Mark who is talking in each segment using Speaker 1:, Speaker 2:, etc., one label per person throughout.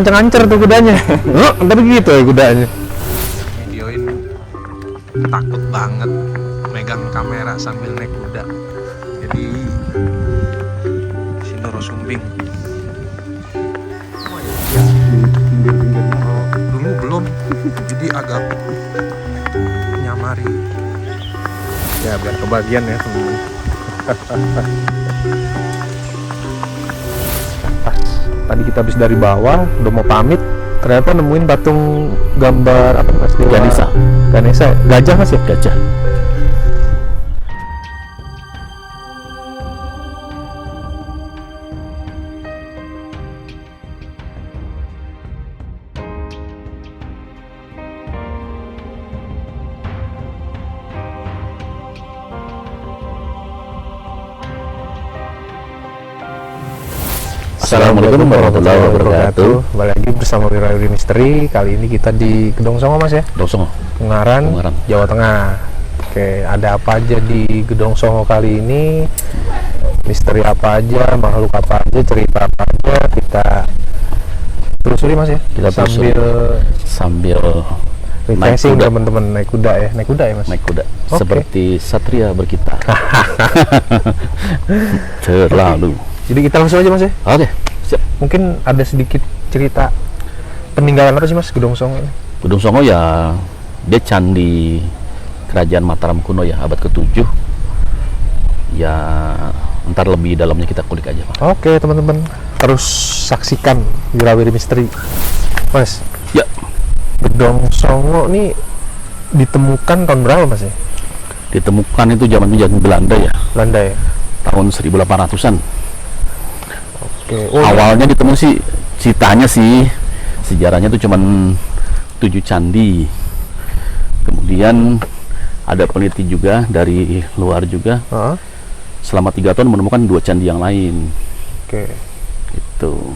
Speaker 1: Ancer-ancer tuh kudanya. Ntar gitu ya kudanya.
Speaker 2: Videoin takut banget megang kamera sambil naik kuda. Jadi si Noro Sumbing. Oh ya, di pinggir-pinggirnya. Oh, dulu belum. Jadi agak nyamari.
Speaker 1: Ya biar kebagian ya teman-teman. Tadi kita habis dari bawah, udah mau pamit, ternyata nemuin patung gambar apa mas?
Speaker 3: Ganesha.
Speaker 1: Ganesha, gajah mas ya?
Speaker 3: Gajah.
Speaker 1: Assalamualaikum warahmatullahi wabarakatuh. Kembali lagi bersama Wirawiri Misteri. Kali ini kita di Gedong Songo mas ya?
Speaker 3: Gedong Songo.
Speaker 1: Ungaran, Jawa Tengah. Oke, ada apa aja di Gedong Songo kali ini? Misteri apa aja, makhluk apa aja, cerita apa aja, kita telusuri mas ya?
Speaker 3: Kita sambil
Speaker 1: refreshing teman-teman, naik kuda ya? Naik kuda ya mas?
Speaker 3: Naik kuda,
Speaker 1: okay.
Speaker 3: Seperti satria berkita. Terlalu.
Speaker 1: Jadi kita langsung aja mas ya?
Speaker 3: Oke, siap.
Speaker 1: Mungkin ada sedikit cerita peninggalan apa sih mas Gedong Songo ini?
Speaker 3: Gedong Songo ya, dia candi kerajaan Mataram kuno ya, abad ke-7. Ya, ntar lebih dalamnya kita kulik aja Pak.
Speaker 1: Oke teman-teman, terus saksikan Wirawiri Misteri. Mas,
Speaker 3: ya.
Speaker 1: Gedong Songo ini ditemukan tahun berapa mas ya?
Speaker 3: Ditemukan itu zaman Belanda ya.
Speaker 1: Belanda ya?
Speaker 3: Tahun 1800-an.
Speaker 1: Oh,
Speaker 3: awalnya ditemukan sih, ceritanya sih sejarahnya tuh cuman 7 candi. Kemudian ada peneliti juga dari luar juga. Selama 3 tahun menemukan 2 candi yang lain.
Speaker 1: Oke.
Speaker 3: Itu.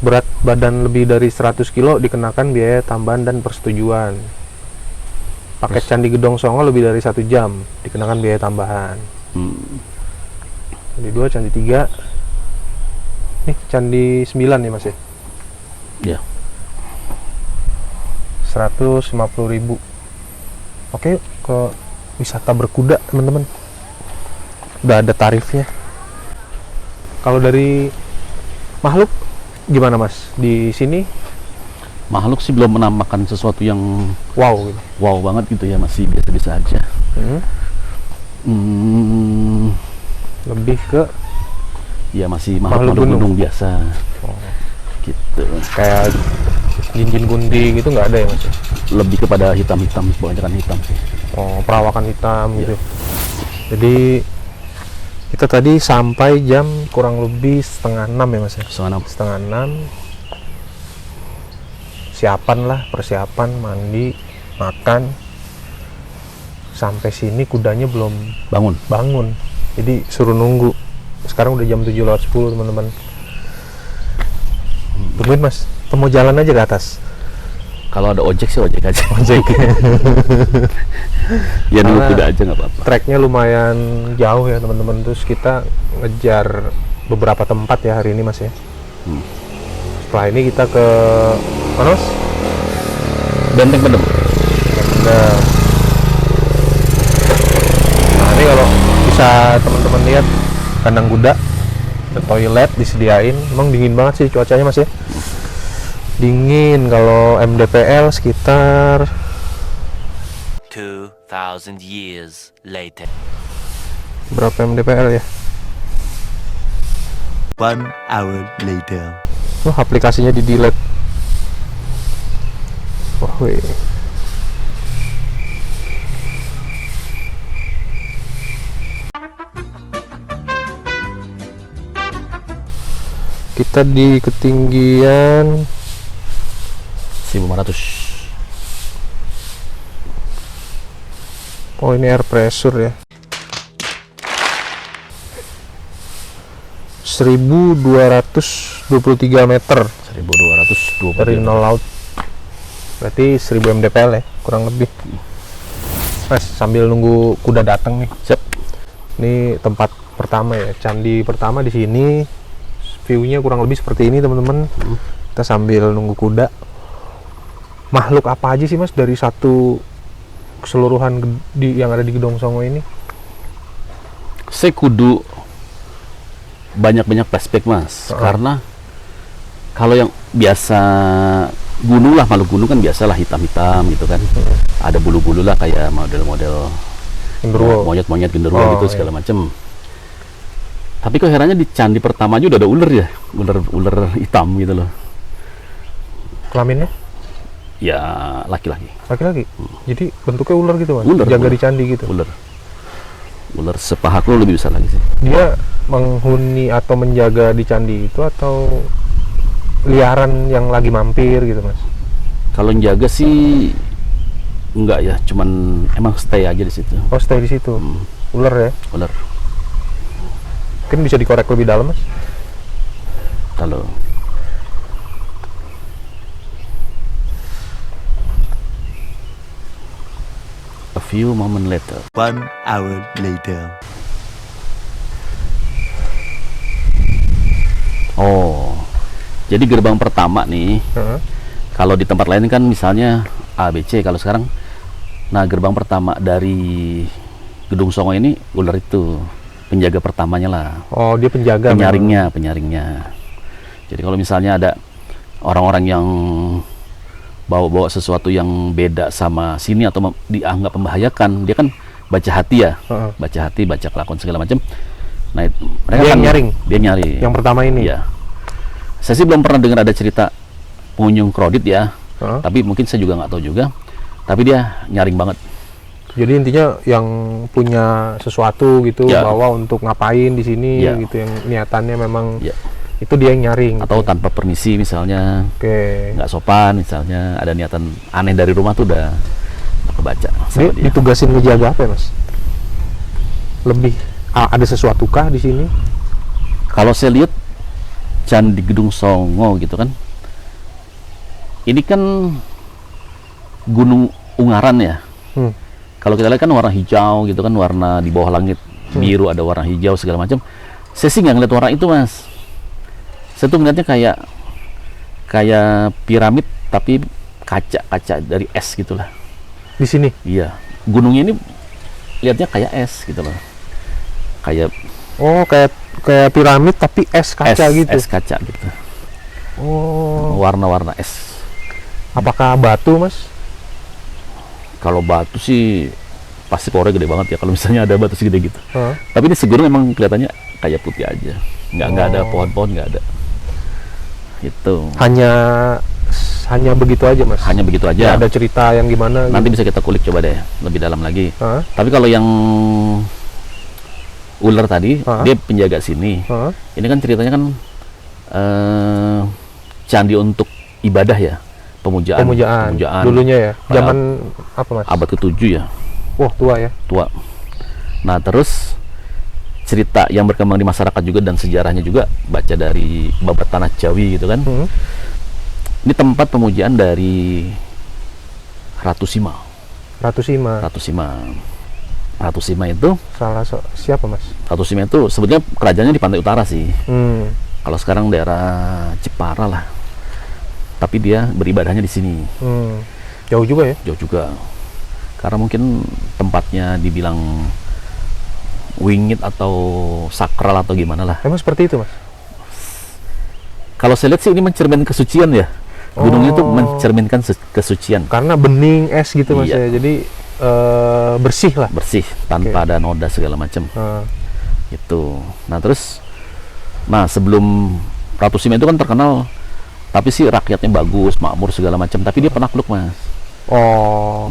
Speaker 1: Berat badan lebih dari 100 kilo dikenakan biaya tambahan dan persetujuan. Paket candi Gedong Songo lebih dari 1 jam dikenakan biaya tambahan. Candi 2, candi 3. Nih candi 9 nih mas ya?
Speaker 3: Ya.
Speaker 1: 150.000. Oke, ke wisata berkuda teman-teman. Udah ada tarifnya. Kalau dari makhluk gimana mas? Di sini
Speaker 3: makhluk sih belum menambahkan sesuatu yang
Speaker 1: wow gitu.
Speaker 3: Wow banget gitu ya, masih biasa-biasa aja.
Speaker 1: Lebih ke
Speaker 3: ya masih makhluk gunung biasa. Gitu. Kayak
Speaker 1: jinjin gundi gitu nggak ada ya mas?
Speaker 3: Lebih kepada hitam-hitam, kebanyakan hitam sih.
Speaker 1: Oh, perawakan hitam gitu. Jadi kita tadi sampai jam kurang lebih 5:30 ya mas ya? 5:30. Persiapan mandi, makan. Sampai sini kudanya belum bangun. Jadi suruh nunggu. Sekarang udah jam 7:10 teman-teman. Tungguin mas, mau jalan aja ke atas.
Speaker 3: Kalau ada ojek sih ojek aja. Ya nunggu kuda aja nggak apa-apa.
Speaker 1: Treknya lumayan jauh ya teman-teman. Terus kita ngejar beberapa tempat ya hari ini mas ya. Setelah ini kita ke mana mas?
Speaker 3: Benteng Pendem.
Speaker 1: Nah ini kalau bisa teman-teman lihat kandang kuda, ada toilet disediain. Emang dingin banget sih cuacanya mas ya? Dingin. Kalau MDPL sekitar
Speaker 4: 2000 years later.
Speaker 1: berapa MDPL ya?
Speaker 4: 1 hour later.
Speaker 1: Oh, aplikasinya di delete. Wah, weh. Kita di ketinggian
Speaker 3: 1500.
Speaker 1: Oh, ini air pressure ya. 1223 meter
Speaker 3: 1220
Speaker 1: dari nol laut. Berarti 1000 mdpl ya, kurang lebih. Mas, sambil nunggu kuda datang nih.
Speaker 3: Siap.
Speaker 1: Ini tempat pertama ya, candi pertama di sini. View-nya kurang lebih seperti ini teman-teman. Kita sambil nunggu kuda. Makhluk apa aja sih Mas dari satu keseluruhan yang ada di Gedong Songo ini?
Speaker 3: Saya kudu banyak-banyak flashback Mas, karena kalau yang biasa gunung lah, makhluk gunung kan biasalah hitam-hitam gitu kan, ada bulu-bulu lah kayak model-model
Speaker 1: Genderuwo.
Speaker 3: monyet-monyet genderuwo gitu segala macem. Tapi kok herannya di candi pertama aja udah ada ular ya, ular hitam gitu loh.
Speaker 1: Kelaminnya?
Speaker 3: Ya laki-laki.
Speaker 1: Laki-laki? Jadi bentuknya ular gitu Mas?
Speaker 3: Ular,
Speaker 1: Jaga
Speaker 3: ular.
Speaker 1: di candi gitu?
Speaker 3: Ular sepaha lo lebih besar lagi sih.
Speaker 1: Dia menghuni atau menjaga di candi itu atau liaran yang lagi mampir gitu Mas?
Speaker 3: Kalau jaga sih enggak ya, cuman emang stay aja di situ.
Speaker 1: Oh stay di situ? Ular ya?
Speaker 3: Ular.
Speaker 1: Mungkin bisa dikorek lebih dalam Mas?
Speaker 3: Kalau a few moment later.
Speaker 4: 1 hour later.
Speaker 3: Oh, jadi gerbang pertama nih. Kalau di tempat lain kan misalnya A, B, C. Kalau sekarang, nah gerbang pertama dari Gedung Songo ini ular itu penjaga pertamanya lah.
Speaker 1: Oh dia penjaga?
Speaker 3: Penyaringnya. Jadi kalau misalnya ada orang-orang yang bawa sesuatu yang beda sama sini atau dianggap membahayakan, dia kan baca hati ya, baca hati, baca kelakuan segala macam. Nah, mereka
Speaker 1: Dia
Speaker 3: kan
Speaker 1: nyaring?
Speaker 3: Dia nyari.
Speaker 1: Yang pertama ini?
Speaker 3: Iya. Saya sih belum pernah dengar ada cerita pengunjung krodit ya, tapi mungkin saya juga nggak tahu juga. Tapi dia nyaring banget.
Speaker 1: Jadi intinya yang punya sesuatu gitu bawa untuk ngapain di sini gitu, yang niatannya memang itu dia yang nyaring.
Speaker 3: Atau
Speaker 1: gitu.
Speaker 3: tanpa permisi misalnya, nggak sopan misalnya, ada niatan aneh dari rumah tuh udah kebaca.
Speaker 1: Dia ditugasin ngejaga apa ya Mas? Lebih ada sesuatu kah di sini?
Speaker 3: Kalau saya lihat Candi Gedung Songo gitu kan, ini kan Gunung Ungaran ya. Kalau kita lihat kan warna hijau gitu kan, warna di bawah langit biru, ada warna hijau segala macam. Saya sih nggak ngeliat warna itu Mas. Saya tuh ngeliatnya kayak piramid tapi kaca dari es gitulah.
Speaker 1: Di sini?
Speaker 3: Iya. Gunungnya ini lihatnya kayak es gitu loh. Kayak
Speaker 1: piramid tapi es kaca gitu.
Speaker 3: Es kaca gitu.
Speaker 1: Oh.
Speaker 3: Warna-warna es.
Speaker 1: Apakah batu Mas?
Speaker 3: Kalau batu sih pasti pornya gede banget ya, kalau misalnya ada batu segede gitu. Tapi ini segunung memang kelihatannya kayak putih aja, nggak ada pohon-pohon, nggak ada. Itu. Hanya begitu aja Mas. Hanya begitu aja.
Speaker 1: Nggak ada cerita yang gimana?
Speaker 3: Nanti bisa kita kulik coba deh lebih dalam lagi. Tapi kalau yang ular tadi, dia penjaga sini. Ini kan ceritanya kan candi untuk ibadah ya. Pemujaan
Speaker 1: dulunya ya, zaman apa Mas?
Speaker 3: Abad ke-7 ya.
Speaker 1: Wah tua ya.
Speaker 3: Tua. Nah terus cerita yang berkembang di masyarakat juga dan sejarahnya juga baca dari babat tanah Jawi gitu kan. Ini tempat pemujaan dari Ratu Sima. Ratu Sima itu
Speaker 1: siapa Mas?
Speaker 3: Ratu Sima itu sebetulnya kerajaannya di pantai utara sih. Kalau sekarang daerah Jepara lah. Tapi dia beribadahnya di sini.
Speaker 1: Jauh juga ya?
Speaker 3: Jauh juga. Karena mungkin tempatnya dibilang wingit atau sakral atau gimana lah.
Speaker 1: Emang seperti itu Mas?
Speaker 3: Kalau saya lihat sih ini mencerminkan kesucian ya. Gunung itu mencerminkan kesucian.
Speaker 1: Karena bening es gitu Mas ya. Jadi bersih lah.
Speaker 3: Bersih, tanpa ada noda segala macam. Itu. Nah terus, sebelum Ratu Sima itu kan terkenal, tapi sih rakyatnya bagus, makmur segala macam. Tapi dia penakluk Mas.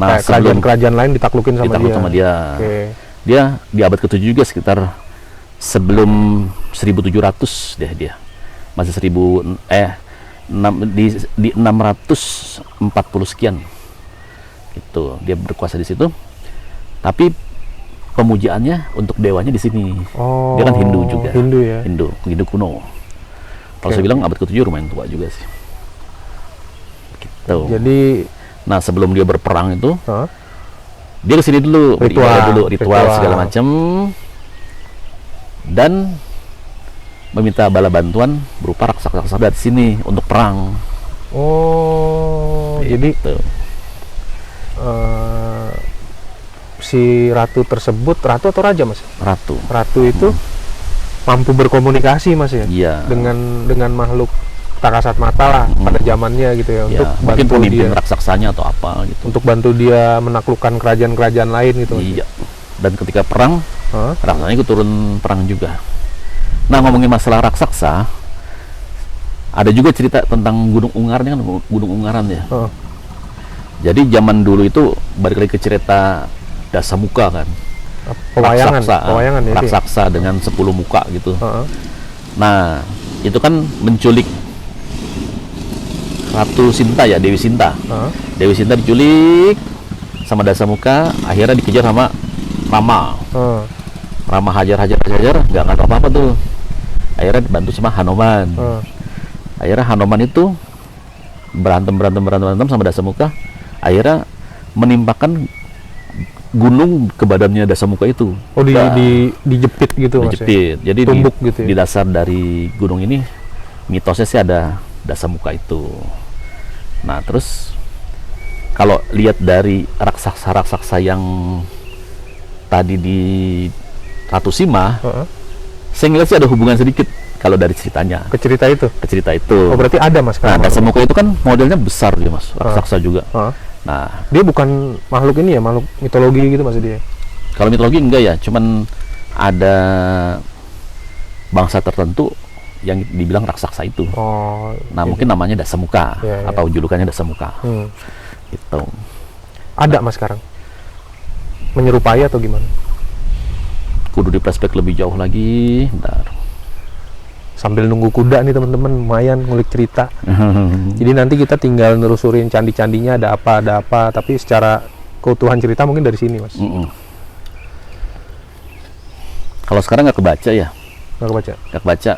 Speaker 1: Kayak kerajaan-kerajaan lain ditaklukin sama dia.
Speaker 3: Dia di abad ke-7 juga sekitar sebelum 1700 deh dia. Masih di 640 sekian. Gitu. Dia berkuasa di situ. Tapi pemujaannya untuk dewanya di sini. Dia kan Hindu juga.
Speaker 1: Hindu ya.
Speaker 3: Hindu kuno. Kalau saya bilang abad ke-7 lumayan tua juga sih. Gitu.
Speaker 1: Jadi
Speaker 3: sebelum dia berperang itu, dia kesini dulu, ritual segala macam, dan meminta bala bantuan berupa raksasa-raksasa dari sini untuk perang.
Speaker 1: Oh, jadi
Speaker 3: Gitu.
Speaker 1: si ratu tersebut, ratu atau raja mas?
Speaker 3: Ratu.
Speaker 1: Ratu itu mampu berkomunikasi mas ya?
Speaker 3: Iya.
Speaker 1: Dengan makhluk tak kasat mata lah pada zamannya gitu ya, untuk
Speaker 3: Ya, mungkin
Speaker 1: bantu
Speaker 3: pemimpin
Speaker 1: dia,
Speaker 3: raksasanya atau apa gitu.
Speaker 1: untuk bantu dia menaklukkan kerajaan-kerajaan lain gitu. Mas.
Speaker 3: Iya. Dan ketika perang,
Speaker 1: Hah?
Speaker 3: raksasanya ikut turun perang juga. Nah, ngomongin masalah raksasa, ada juga cerita tentang Gunung Ungarnya kan, Gunung Ungaran ya.
Speaker 1: Heeh.
Speaker 3: Jadi zaman dulu itu balik lagi ke cerita Dasamuka kan.
Speaker 1: Pewayangan,
Speaker 3: Raksasa,
Speaker 1: pewayangan ya. itu ya?
Speaker 3: raksasa dengan 10 muka gitu.
Speaker 1: Heeh.
Speaker 3: Nah, itu kan menculik Ratu Sinta ya, Dewi Sinta.
Speaker 1: Heeh.
Speaker 3: Dewi Sinta diculik sama Dasamuka, akhirnya dikejar sama Rama.
Speaker 1: Heeh.
Speaker 3: Rama hajar, nggak ngaruh apa-apa tuh. Akhirnya dibantu sama Hanoman.
Speaker 1: Heeh.
Speaker 3: Akhirnya Hanoman itu berantem sama Dasamuka. Akhirnya menimpakan gunung ke badannya Dasamuka itu.
Speaker 1: Oh,
Speaker 3: Nah,
Speaker 1: dijepit gitu mas ya?
Speaker 3: dijepit. Jadi
Speaker 1: Tumbuk gitu ya?
Speaker 3: di dasar dari gunung ini mitosnya sih ada Dasamuka itu. Nah, terus kalau lihat dari raksasa-raksasa yang tadi di Ratu Sima,
Speaker 1: Heeh.
Speaker 3: saya ngeliat sih ada hubungan sedikit kalau dari ceritanya.
Speaker 1: Ke cerita itu?
Speaker 3: Ke cerita itu.
Speaker 1: Oh, berarti ada mas
Speaker 3: Nah,
Speaker 1: sekarang?
Speaker 3: Dasamuka itu kan modelnya besar dia mas, raksasa juga.
Speaker 1: Heeh.
Speaker 3: Nah,
Speaker 1: Dia bukan makhluk ini ya, makhluk mitologi gitu mas dia?
Speaker 3: kalau mitologi enggak ya, cuman ada bangsa tertentu yang dibilang raksasa itu.
Speaker 1: Oh.
Speaker 3: Nah, mungkin namanya Dasamuka
Speaker 1: Ya, ya.
Speaker 3: atau julukannya Dasamuka. Gitu.
Speaker 1: Ada mas sekarang? Menyerupai atau gimana?
Speaker 3: Kudu di flashback lebih jauh lagi. Bentar.
Speaker 1: Sambil nunggu kuda nih teman-teman, lumayan ngulik cerita. Jadi nanti kita tinggal nelusurin candi-candinya ada apa, tapi secara keutuhan cerita mungkin dari sini mas.
Speaker 3: Kalau sekarang nggak kebaca ya,
Speaker 1: Nggak kebaca?
Speaker 3: nggak kebaca.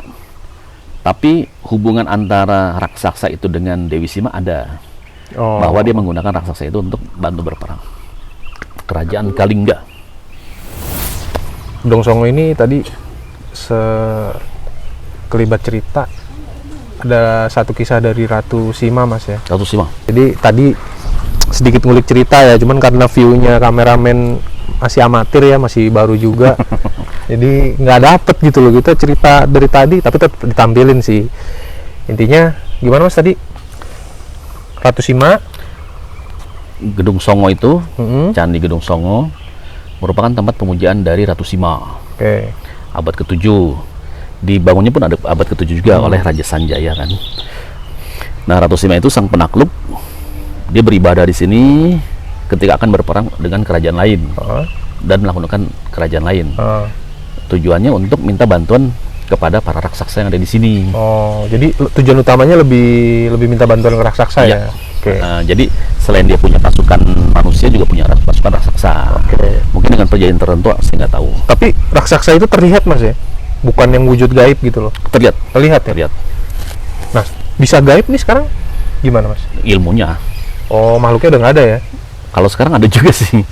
Speaker 3: Tapi hubungan antara raksasa itu dengan Dewi Sima ada.
Speaker 1: Oh.
Speaker 3: Bahwa dia menggunakan raksasa itu untuk bantu berperang. Kerajaan Kalingga.
Speaker 1: Gedong Songo ini tadi sekelibat cerita, ada satu kisah dari Ratu Sima mas ya.
Speaker 3: Ratu Sima.
Speaker 1: Jadi tadi sedikit ngulik cerita ya, cuman karena view-nya kameramen masih amatir ya, masih baru juga. Jadi nggak dapet gitu loh, kita cerita dari tadi tapi tetap ditampilin sih. Intinya gimana mas tadi? Ratu Sima,
Speaker 3: Gedung Songo itu,
Speaker 1: mm-mm.
Speaker 3: Candi Gedung Songo merupakan tempat pemujaan dari Ratu Sima.
Speaker 1: Oke.
Speaker 3: Abad ke-7. Dibangunnya pun ada abad ke-7 juga oleh Raja Sanjaya kan. Nah, Ratu Sima itu sang penakluk. Dia beribadah di sini ketika akan berperang dengan kerajaan lain dan melakukan kerajaan lain. Tujuannya untuk minta bantuan kepada para raksasa yang ada di sini.
Speaker 1: Oh, jadi tujuan utamanya lebih minta bantuan ke raksasa
Speaker 3: Iya.
Speaker 1: ya. Oke.
Speaker 3: Jadi selain dia punya pasukan manusia juga punya pasukan raksasa.
Speaker 1: Oke.
Speaker 3: Mungkin dengan perjanjian tertentu saya nggak tahu.
Speaker 1: Tapi raksasa itu terlihat mas ya, bukan yang wujud gaib gitu loh.
Speaker 3: Terlihat,
Speaker 1: Terlihat ya.
Speaker 3: terlihat
Speaker 1: Nah, bisa gaib nih sekarang gimana mas?
Speaker 3: ilmunya.
Speaker 1: Oh, makhluknya udah nggak ada ya?
Speaker 3: Kalau sekarang ada juga sih.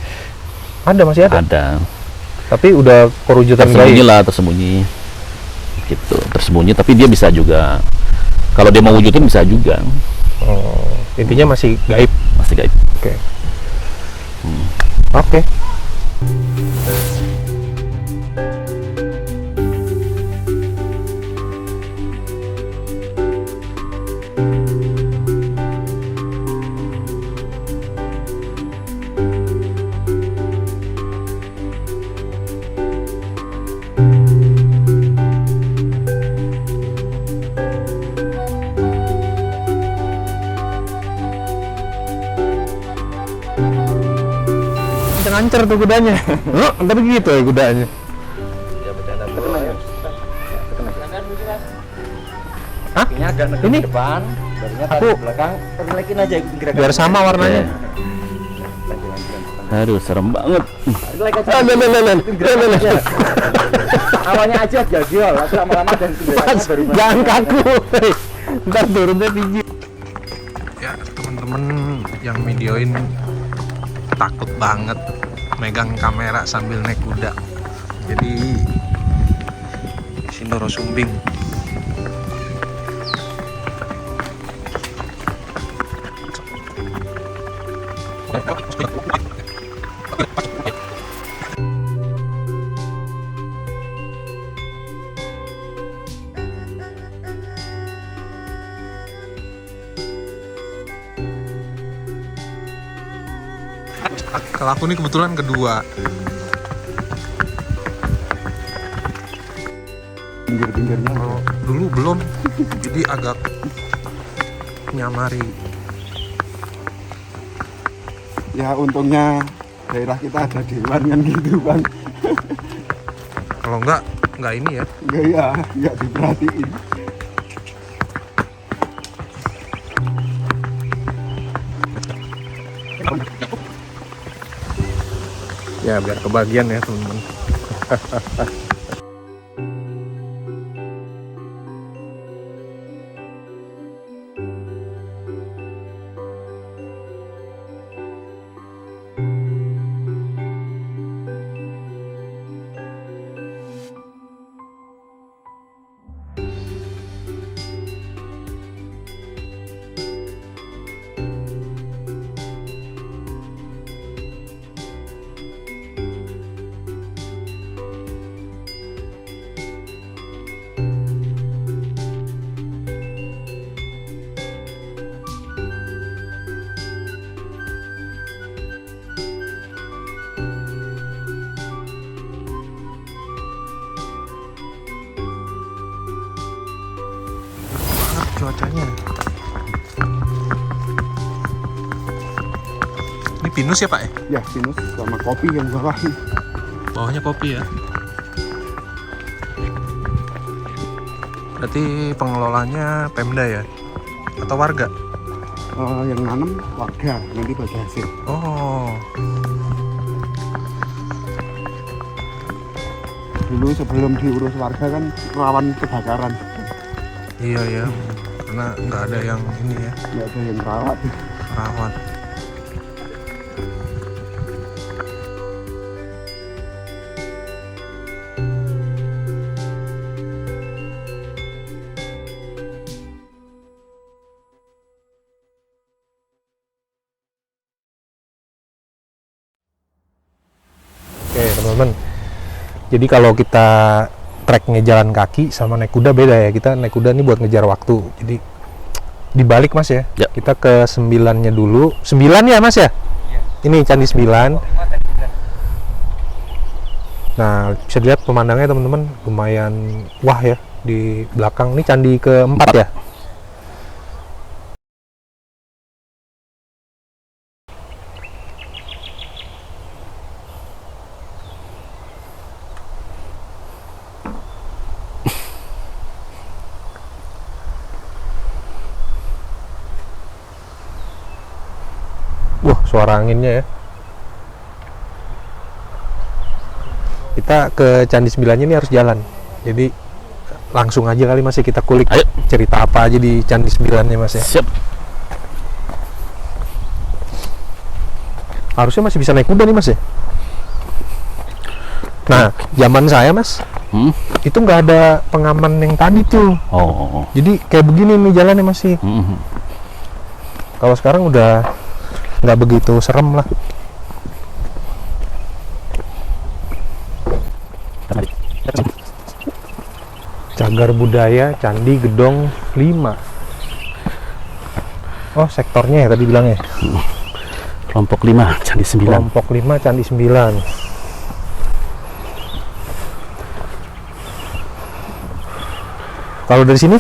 Speaker 1: Ada, masih ada.
Speaker 3: Ada.
Speaker 1: Tapi udah perwujudan
Speaker 3: Tersembunyi
Speaker 1: gaib.
Speaker 3: lah, tersembunyi. Gitu, tersembunyi. Tapi dia bisa juga. Kalau dia mau wujudin bisa juga.
Speaker 1: Oh, intinya masih gaib.
Speaker 3: Masih gaib.
Speaker 1: Oke. Oke. Ngancer tuh kudanya. Oh, ntar gitu ya kudanya. Hah?
Speaker 5: Ini agak negep
Speaker 1: Ini?
Speaker 5: ke depan, barunya tarik
Speaker 1: Aku-
Speaker 5: ke belakang, perlekin aja gerakan.
Speaker 1: Biar sama warnanya.
Speaker 3: Aduh, serem banget.
Speaker 5: Tarik aja. Gerakan aja. Awalnya aja gagal, lalu lama-lama dan gerakannya baru
Speaker 1: Jangan kaku. Ntar turunnya tinggi.
Speaker 2: Ya teman-teman yang videoin takut banget megang kamera sambil naik kuda, jadi Sindoro Sumbing. Kalau aku nih kebetulan kedua.
Speaker 5: Pinggir-pinggirnya.
Speaker 2: Kalau dulu belum, jadi agak nyamari.
Speaker 5: Ya untungnya daerah kita ada dewan kan gitu bang.
Speaker 2: Kalau enggak ini ya.
Speaker 5: Enggak ya, enggak diperhatiin.
Speaker 2: Ya biar kebagian ya teman-teman. Cuacanya. Ini pinus ya Pak ya?
Speaker 5: Ya pinus sama kopi yang bawah.
Speaker 2: Bawahnya kopi ya. Berarti pengelolanya Pemda ya? Atau warga?
Speaker 5: Yang nanam warga nanti bagi hasil.
Speaker 2: Oh,
Speaker 5: Dulu sebelum diurus warga kan rawan kebakaran.
Speaker 2: iya ya. Karena nggak ada yang ini ya,
Speaker 5: Nggak ada yang rawat.
Speaker 2: rawat.
Speaker 1: Oke teman-teman, jadi kalau kita treknya jalan kaki sama naik kuda beda ya. Kita naik kuda nih buat ngejar waktu, jadi dibalik mas ya.
Speaker 3: Ya.
Speaker 1: Kita ke 9-nya dulu. 9 ya mas ya? Ini Candi 9. Nah bisa dilihat pemandangannya teman-teman, lumayan wah ya di belakang. Ini candi keempat ya. Wah, suara anginnya ya. Kita ke Candi 9-nya ini harus jalan. Jadi langsung aja kali mas ya, kita kulik.
Speaker 3: Ayo.
Speaker 1: Cerita apa aja di Candi 9-nya mas ya.
Speaker 3: Siap.
Speaker 1: Harusnya masih bisa naik kuda nih mas ya. Nah, zaman saya mas, itu nggak ada pengaman yang tadi tuh.
Speaker 3: Oh.
Speaker 1: Jadi kayak begini nih jalannya masih. Kalau sekarang udah nggak begitu serem lah. Cagar budaya Candi Gedong 5. Oh sektornya ya tadi bilangnya.
Speaker 3: Kelompok 5 Candi 9.
Speaker 1: Kelompok 5 Candi 9. Kalau dari sini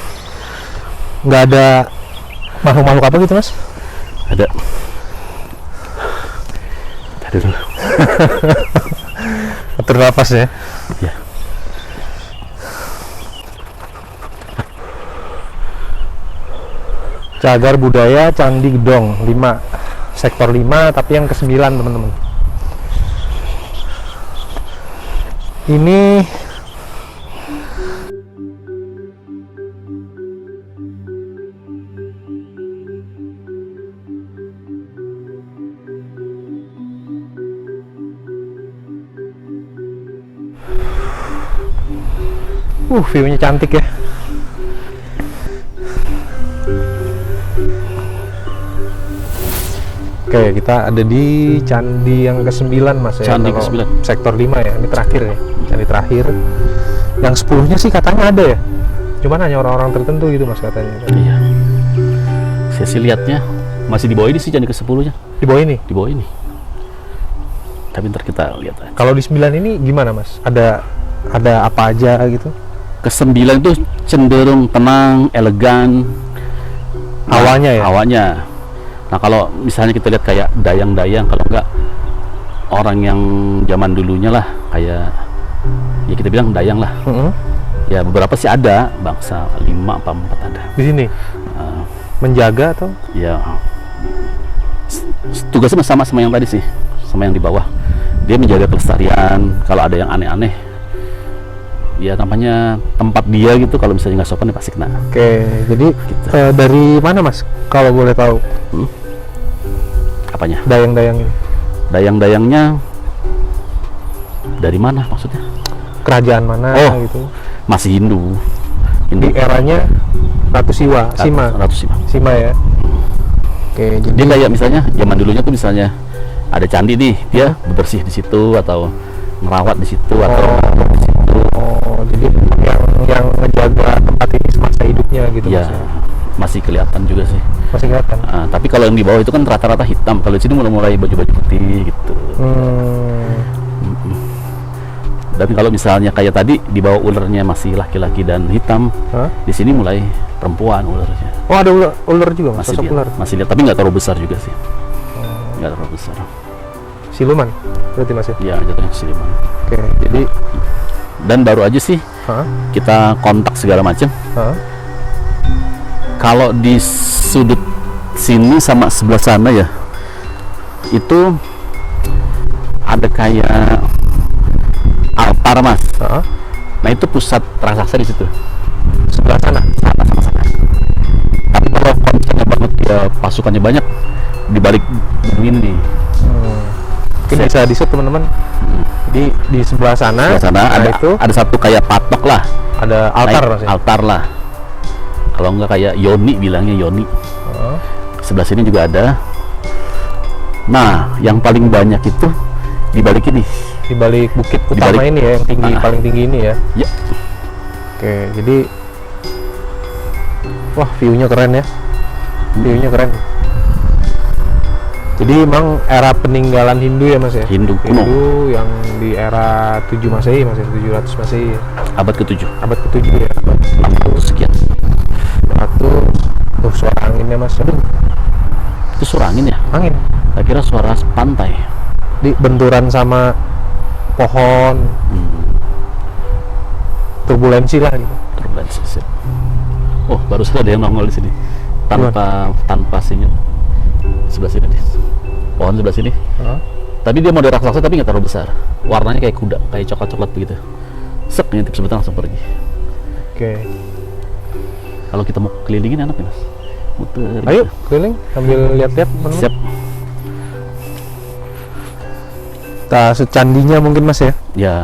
Speaker 1: nggak ada makhluk-makhluk apa gitu mas?
Speaker 3: Ada. Tadi dulu.
Speaker 1: Atur napas ya.
Speaker 3: Ya.
Speaker 1: Cagar budaya Candi Gedong 5, sektor 5, tapi yang ke-9 teman-teman. Ini view-nya cantik ya. Oke, kita ada di candi yang ke-9 Mas ya.
Speaker 3: Candi
Speaker 1: Kalau
Speaker 3: ke-9.
Speaker 1: Sektor 5 ya, ini terakhir ya. Candi terakhir. Yang 10-nya sih katanya ada ya. Cuman hanya orang-orang tertentu gitu Mas katanya.
Speaker 3: Iya. Saya sih lihatnya masih di bawah ini sih candi ke-10-nya.
Speaker 1: Di bawah ini.
Speaker 3: Di bawah ini. Tapi ntar kita lihat aja.
Speaker 1: Kalau di 9 ini gimana Mas? Ada apa aja gitu?
Speaker 3: Ke-9 itu cenderung tenang, elegan.
Speaker 1: Awalnya ya?
Speaker 3: Awalnya. Nah kalau misalnya kita lihat kayak dayang-dayang, kalau enggak orang yang zaman dulunya lah, kayak ya kita bilang dayang lah. Ya beberapa sih ada, bangsa 5 apa 4 ada.
Speaker 1: Di sini? Menjaga atau?
Speaker 3: Ya tugasnya sama yang tadi sih, sama yang di bawah. Dia menjaga kelestarian. Kalau ada yang aneh-aneh, ya namanya tempat dia gitu. Kalau misalnya nggak sopan, ya pasti kena.
Speaker 1: Oke, jadi
Speaker 3: Gitu.
Speaker 1: dari mana Mas? Kalau boleh tahu?
Speaker 3: Apanya?
Speaker 1: Dayang-dayang ini?
Speaker 3: Dayang-dayangnya dari mana maksudnya?
Speaker 1: Kerajaan mana
Speaker 3: Oh.
Speaker 1: gitu?
Speaker 3: Masih Hindu.
Speaker 1: Di eranya Ratu Siwa, Sima.
Speaker 3: Ratu Sima.
Speaker 1: Sima ya. Oke, jadi
Speaker 3: Dia kayak misalnya zaman dulunya tuh misalnya ada candi nih, dia bersih di situ atau merawat di situ atau ngatur di situ.
Speaker 1: oh, jadi yang ngejaga tempat ini semasa hidupnya gitu
Speaker 3: Ya
Speaker 1: Mas ya?
Speaker 3: masih kelihatan juga sih.
Speaker 1: Masih kelihatan.
Speaker 3: Tapi kalau yang di bawah itu kan rata-rata hitam. Kalau di sini mulai baju-baju putih gitu. Dan kalau misalnya kayak tadi di bawah ulernya masih laki-laki dan hitam,
Speaker 1: Hah?
Speaker 3: di sini mulai perempuan ulernya.
Speaker 1: Oh, ada ular juga Mas? Sosok ular?
Speaker 3: Masih lihat, tapi nggak terlalu besar juga sih. Nggak terlalu besar.
Speaker 1: Siluman berarti Mas ya?
Speaker 3: Ya jatuhnya siluman.
Speaker 1: Oke, jadi
Speaker 3: Dan baru aja sih
Speaker 1: Hah?
Speaker 3: kita kontak segala macam.
Speaker 1: Hah?
Speaker 3: Kalau di sudut sini sama sebelah sana ya, itu ada kayak altar Mas.
Speaker 1: Hah?
Speaker 3: Nah itu pusat raksasa di situ.
Speaker 1: Sebelah sana?
Speaker 3: Sama-sama. Tapi kalau konsepnya banget ya pasukannya banyak di balik gunung ini nih.
Speaker 1: Mungkin bisa di teman-teman. Di sebelah sana,
Speaker 3: Sebelah sana
Speaker 1: nah itu
Speaker 3: ada satu kayak patok lah.
Speaker 1: ada altar
Speaker 3: Kayak
Speaker 1: Mas ya?
Speaker 3: altar lah. Kalau enggak kayak Yoni, bilangnya Yoni.
Speaker 1: Hah?
Speaker 3: Sebelah sini juga ada. Nah, yang paling banyak itu di balik ini.
Speaker 1: Di balik bukit
Speaker 3: Di
Speaker 1: utama
Speaker 3: balik-
Speaker 1: ini ya, yang tinggi, paling tinggi ini ya.
Speaker 3: Ya,
Speaker 1: Oke, jadi wah view-nya keren ya. View-nya keren. Jadi emang era peninggalan Hindu ya Mas ya?
Speaker 3: Hindu kuno.
Speaker 1: Hindu yang di era 7 Masehi Mas ya, 700 Masehi ya.
Speaker 3: Abad ke-7.
Speaker 1: Abad ke-7 ya. Abad
Speaker 3: 600 sekian.
Speaker 1: suara anginnya Mas. Aduh,
Speaker 3: Itu suara angin ya?
Speaker 1: angin.
Speaker 3: Saya kira suara pantai.
Speaker 1: Di benturan sama pohon. Turbulensi lah gitu.
Speaker 3: Turbulensi. Sip. Oh, baru saja ada yang nongol di sini. Tanpa sinyal. Sebelah sini nih. Pohon sebelah sini.
Speaker 1: Hah?
Speaker 3: Tapi dia model raksasa tapi nggak terlalu besar. Warnanya kayak kuda, kayak coklat-coklat begitu. Sek, ngintip sebentar langsung pergi.
Speaker 1: Oke.
Speaker 3: Kalau kita mau kelilingin enak ya Mas. Muter.
Speaker 1: Ayo keliling sambil lihat-lihat teman-teman.
Speaker 3: Siap.
Speaker 1: Kita secandinya mungkin Mas ya.
Speaker 3: Ya.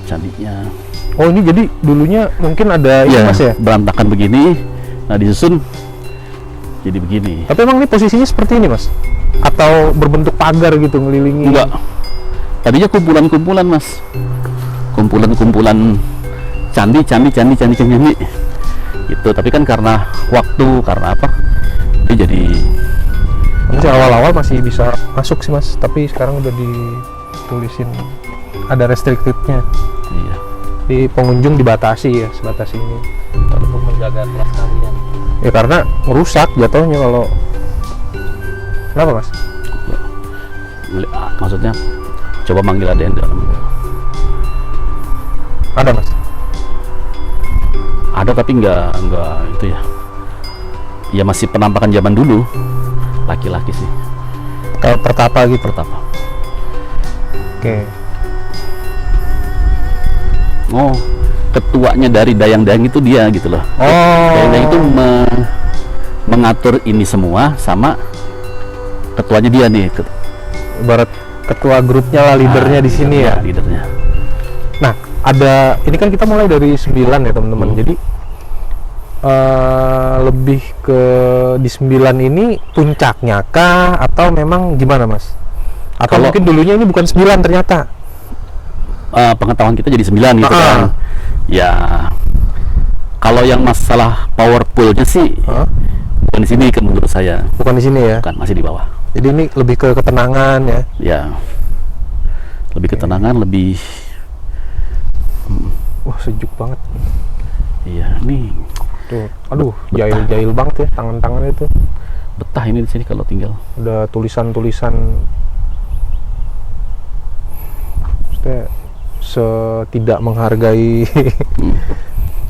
Speaker 3: Candinya.
Speaker 1: Oh ini jadi dulunya mungkin ada ini
Speaker 3: Ya,
Speaker 1: Mas ya.
Speaker 3: berantakan begini. Nah, disusun jadi begini.
Speaker 1: Tapi emang ini posisinya seperti ini Mas? Atau berbentuk pagar gitu ngelilingi?
Speaker 3: Enggak. Tadinya kumpulan-kumpulan Mas. Kumpulan-kumpulan candi. Gitu. Tapi kan karena waktu, karena apa? Dia jadi
Speaker 1: Masih awal-awal masih bisa masuk sih Mas. Tapi sekarang udah ditulisin ada restricted-nya.
Speaker 3: iya.
Speaker 1: Di pengunjung dibatasi ya, sebatas ini.
Speaker 3: Untuk menjaga kelestarian.
Speaker 1: Ya karena merusak jatuhnya kalau. Kenapa Mas?
Speaker 3: Maksudnya coba manggil ada yang dalam.
Speaker 1: Ada Mas?
Speaker 3: Ada tapi enggak itu ya. Ya masih penampakan zaman dulu. Laki-laki sih,
Speaker 1: Kalau pertapa gitu.
Speaker 3: pertama.
Speaker 1: Oke.
Speaker 3: Oh, ketuanya dari dayang-dayang itu dia gitu loh.
Speaker 1: Oh.
Speaker 3: Dayang-dayang itu mengatur ini semua sama ketuanya dia nih.
Speaker 1: Ibarat ketua grupnya lah, leadernya di sini ya.
Speaker 3: Leadernya.
Speaker 1: Nah, ada ini kan kita mulai dari 9 ya teman-teman. Jadi lebih ke di 9 ini puncaknya kah atau memang gimana Mas? Atau
Speaker 3: Kalau-
Speaker 1: mungkin dulunya ini bukan 9 ternyata.
Speaker 3: Pengetahuan kita jadi 9 gitu kan. Ya, kalau yang masalah powerfulnya sih bukan di sini menurut saya,
Speaker 1: Bukan di sini ya.
Speaker 3: bukan, masih di bawah.
Speaker 1: Jadi ini lebih ke ketenangan ya.
Speaker 3: Ya, lebih ketenangan, lebih
Speaker 1: Wah, sejuk banget.
Speaker 3: iya nih
Speaker 1: Tuh, aduh, jahil-jahil banget ya tangan-tangannya itu.
Speaker 3: betah ini di sini kalau tinggal.
Speaker 1: Udah tulisan-tulisan. Maksudnya setidak menghargai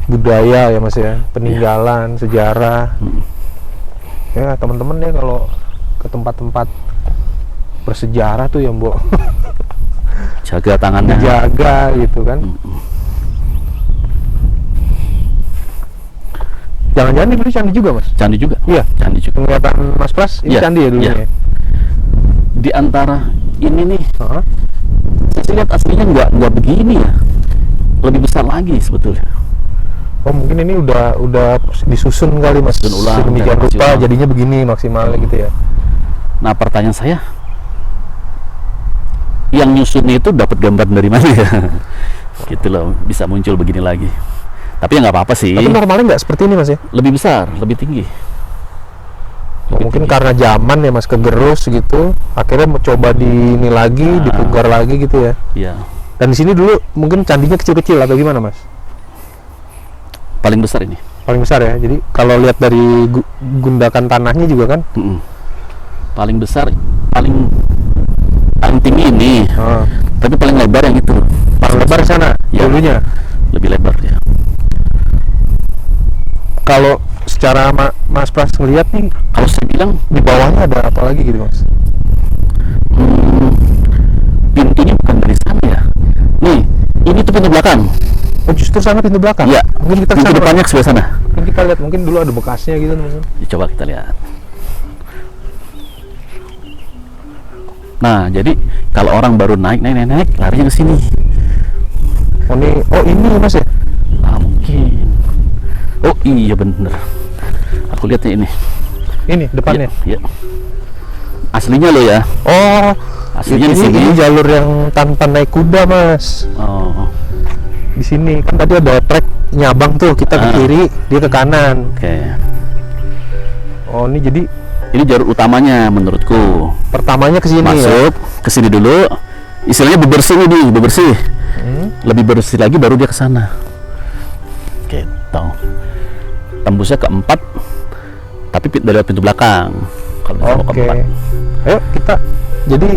Speaker 1: budaya ya Mas ya, peninggalan, sejarah. Ya, teman-teman ya kalau ke tempat-tempat bersejarah tuh ya, Mbok.
Speaker 3: Jaga tangannya.
Speaker 1: Dijaga gitu kan. Jangan-jangan ini dulu candi juga, Mas?
Speaker 3: Candi juga.
Speaker 1: Iya.
Speaker 3: Candi juga.
Speaker 1: Penglihatan Mas Pras, ini
Speaker 3: Iya,
Speaker 1: candi ya dulunya?
Speaker 3: iya. Di antara ini nih,
Speaker 1: Heeh.
Speaker 3: saya lihat aslinya nggak begini ya. Lebih besar lagi sebetulnya.
Speaker 1: Oh, mungkin ini udah disusun kali Mas.
Speaker 3: Disusun ulang,
Speaker 1: Sedemikian
Speaker 3: dan
Speaker 1: rupa
Speaker 3: maksimal.
Speaker 1: jadinya begini maksimalnya gitu ya.
Speaker 3: Nah, pertanyaan saya, yang nyusunnya itu dapat gambar dari mana ya? Gitu loh, bisa muncul begini lagi. Tapi ya nggak apa-apa sih.
Speaker 1: Tapi normalnya nggak seperti ini Mas ya?
Speaker 3: Lebih besar, lebih tinggi.
Speaker 1: Mungkin karena zaman ya Mas, kegerus gitu. Akhirnya mau coba di ini lagi, dipugar lagi gitu ya.
Speaker 3: Iya.
Speaker 1: Dan di sini dulu mungkin candinya kecil-kecil atau gimana Mas?
Speaker 3: Paling besar ini.
Speaker 1: Paling besar ya. Jadi kalau lihat dari gundakan tanahnya juga kan.
Speaker 3: Paling besar, paling tinggi ini. Tapi paling lebar yang itu.
Speaker 1: Paling lebar di sana
Speaker 3: Ya.
Speaker 1: dulunya.
Speaker 3: Lebih lebar ya.
Speaker 1: Kalau secara Mas Pras ngeliat nih,
Speaker 3: Kalau saya bilang
Speaker 1: di bawahnya ada apa lagi gitu Mas?
Speaker 3: pintunya bukan dari sana ya. Nih, ini tuh pintu belakang.
Speaker 1: Oh, justru sana pintu belakang?
Speaker 3: Iya.
Speaker 1: Mungkin kita
Speaker 3: Pintu
Speaker 1: kesana,
Speaker 3: depannya ke sebelah sana.
Speaker 1: Mas. Mungkin kita lihat, mungkin dulu ada bekasnya gitu Mas.
Speaker 3: Ya, coba kita lihat. Nah, jadi kalau orang baru naik, larinya ke sini.
Speaker 1: Oh ini Mas ya?
Speaker 3: Ah, mungkin. Oh iya bener. Aku lihatnya ini.
Speaker 1: Ini depannya.
Speaker 3: Iya. Aslinya lo ya.
Speaker 1: Oh,
Speaker 3: Aslinya
Speaker 1: ini,
Speaker 3: di sini.
Speaker 1: ini jalur yang tanpa naik kuda Mas.
Speaker 3: Oh,
Speaker 1: Di sini kan tadi ada trek nyabang tuh, kita ke kiri, dia ke kanan.
Speaker 3: oke.
Speaker 1: Oh, ini jadi
Speaker 3: Ini jalur utamanya menurutku.
Speaker 1: pertamanya ke sini ya.
Speaker 3: Masuk ke sini dulu. Istilahnya bebersih ini, bebersih. Lebih bersih lagi baru dia ke sana. Gitu. Tembusnya ke 4. Tapi dari pintu belakang. Kalau mau ke
Speaker 1: Oke.
Speaker 3: 4.
Speaker 1: Ayo kita. Jadi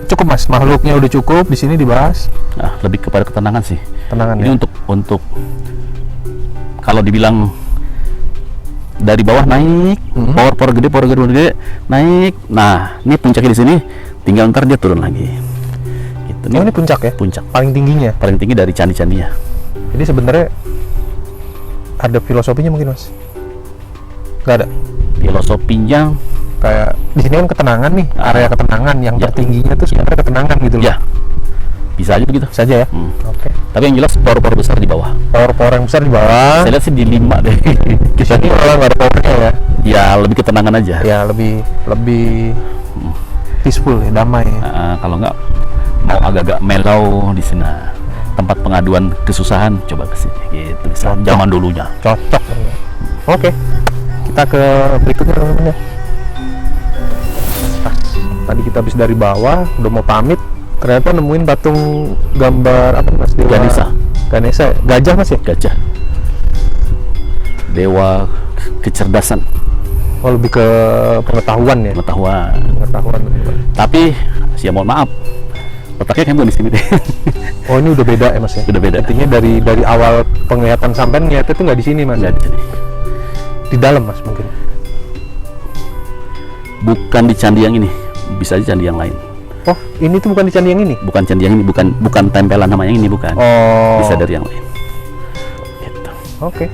Speaker 1: cukup Mas, makhluknya udah cukup di sini dibahas.
Speaker 3: Nah, lebih kepada ketenangan sih.
Speaker 1: Tenangan
Speaker 3: Ini
Speaker 1: ya.
Speaker 3: untuk kalau dibilang dari bawah naik, power gede, naik. Nah, ini puncaknya di sini, tinggal ntar dia turun lagi. Gitu.
Speaker 1: Oh, ini puncak ya?
Speaker 3: Puncak
Speaker 1: Paling tingginya.
Speaker 3: paling tinggi dari candi-candinya.
Speaker 1: Jadi sebenarnya ada filosofinya mungkin Mas? Nggak ada.
Speaker 3: Filosofinya
Speaker 1: Kayak di sini kan ketenangan nih, area ketenangan yang
Speaker 3: Ya.
Speaker 1: tertingginya tuh sebenarnya ketenangan gitu loh.
Speaker 3: ya bisa aja begitu.
Speaker 1: Saja ya.
Speaker 3: Oke. Tapi yang jelas power besar di bawah.
Speaker 1: Power yang besar di bawah.
Speaker 3: Saya lihat sih di 5 deh.
Speaker 1: Di sini malah nggak ada powernya ya.
Speaker 3: Ya lebih ketenangan aja.
Speaker 1: Ya lebih peaceful ya, damai ya.
Speaker 3: Kalau nggak mau agak-agak mellow di sana. Tempat pengaduan kesusahan coba ke sini gitu bisa. Zaman dulunya.
Speaker 1: Cocok. Oke. Kita ke berikutnya teman-teman ya. Tadi kita habis dari bawah, udah mau pamit, ternyata nemuin patung gambar apa Mas? Dewa Ganesha, gajah Mas ya?
Speaker 3: Gajah. Dewa kecerdasan,
Speaker 1: Oh, lebih ke pengetahuan ya?
Speaker 3: pengetahuan.
Speaker 1: Pengetahuan.
Speaker 3: Tapi ya mohon maaf, letaknya kan bukan di sini deh.
Speaker 1: Oh, ini udah beda ya Mas ya?
Speaker 3: Udah beda.
Speaker 1: Intinya dari awal penglihatan sampai ngeliat itu nggak di sini Mas?
Speaker 3: Nggak di sini.
Speaker 1: Di dalam Mas mungkin?
Speaker 3: Bukan di candi yang ini, bisa di candi yang lain.
Speaker 1: Oh, ini tuh bukan di candi yang ini?
Speaker 3: Bukan candi yang ini, bukan tempelan nama yang ini, bukan.
Speaker 1: Oh.
Speaker 3: Bisa dari yang lain. Gitu.
Speaker 1: Oke.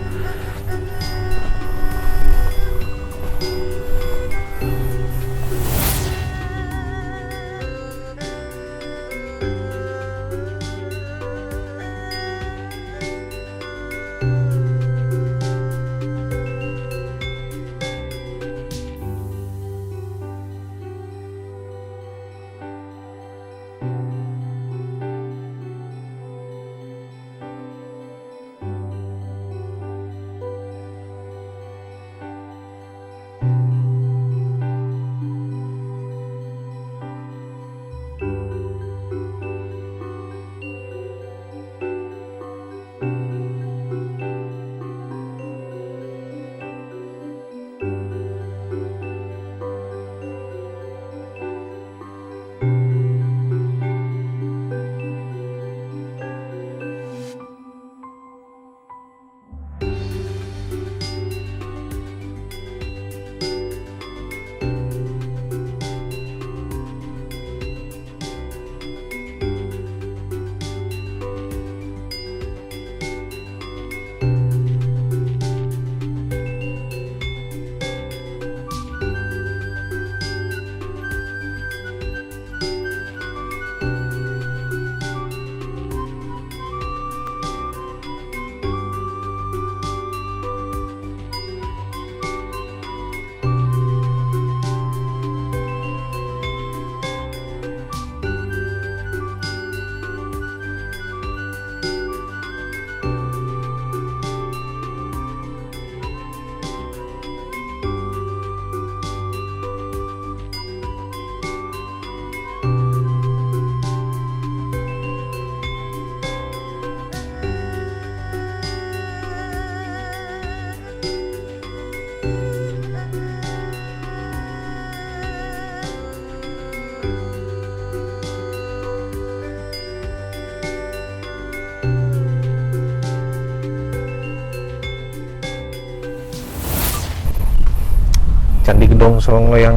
Speaker 1: Candi Gedong Songo yang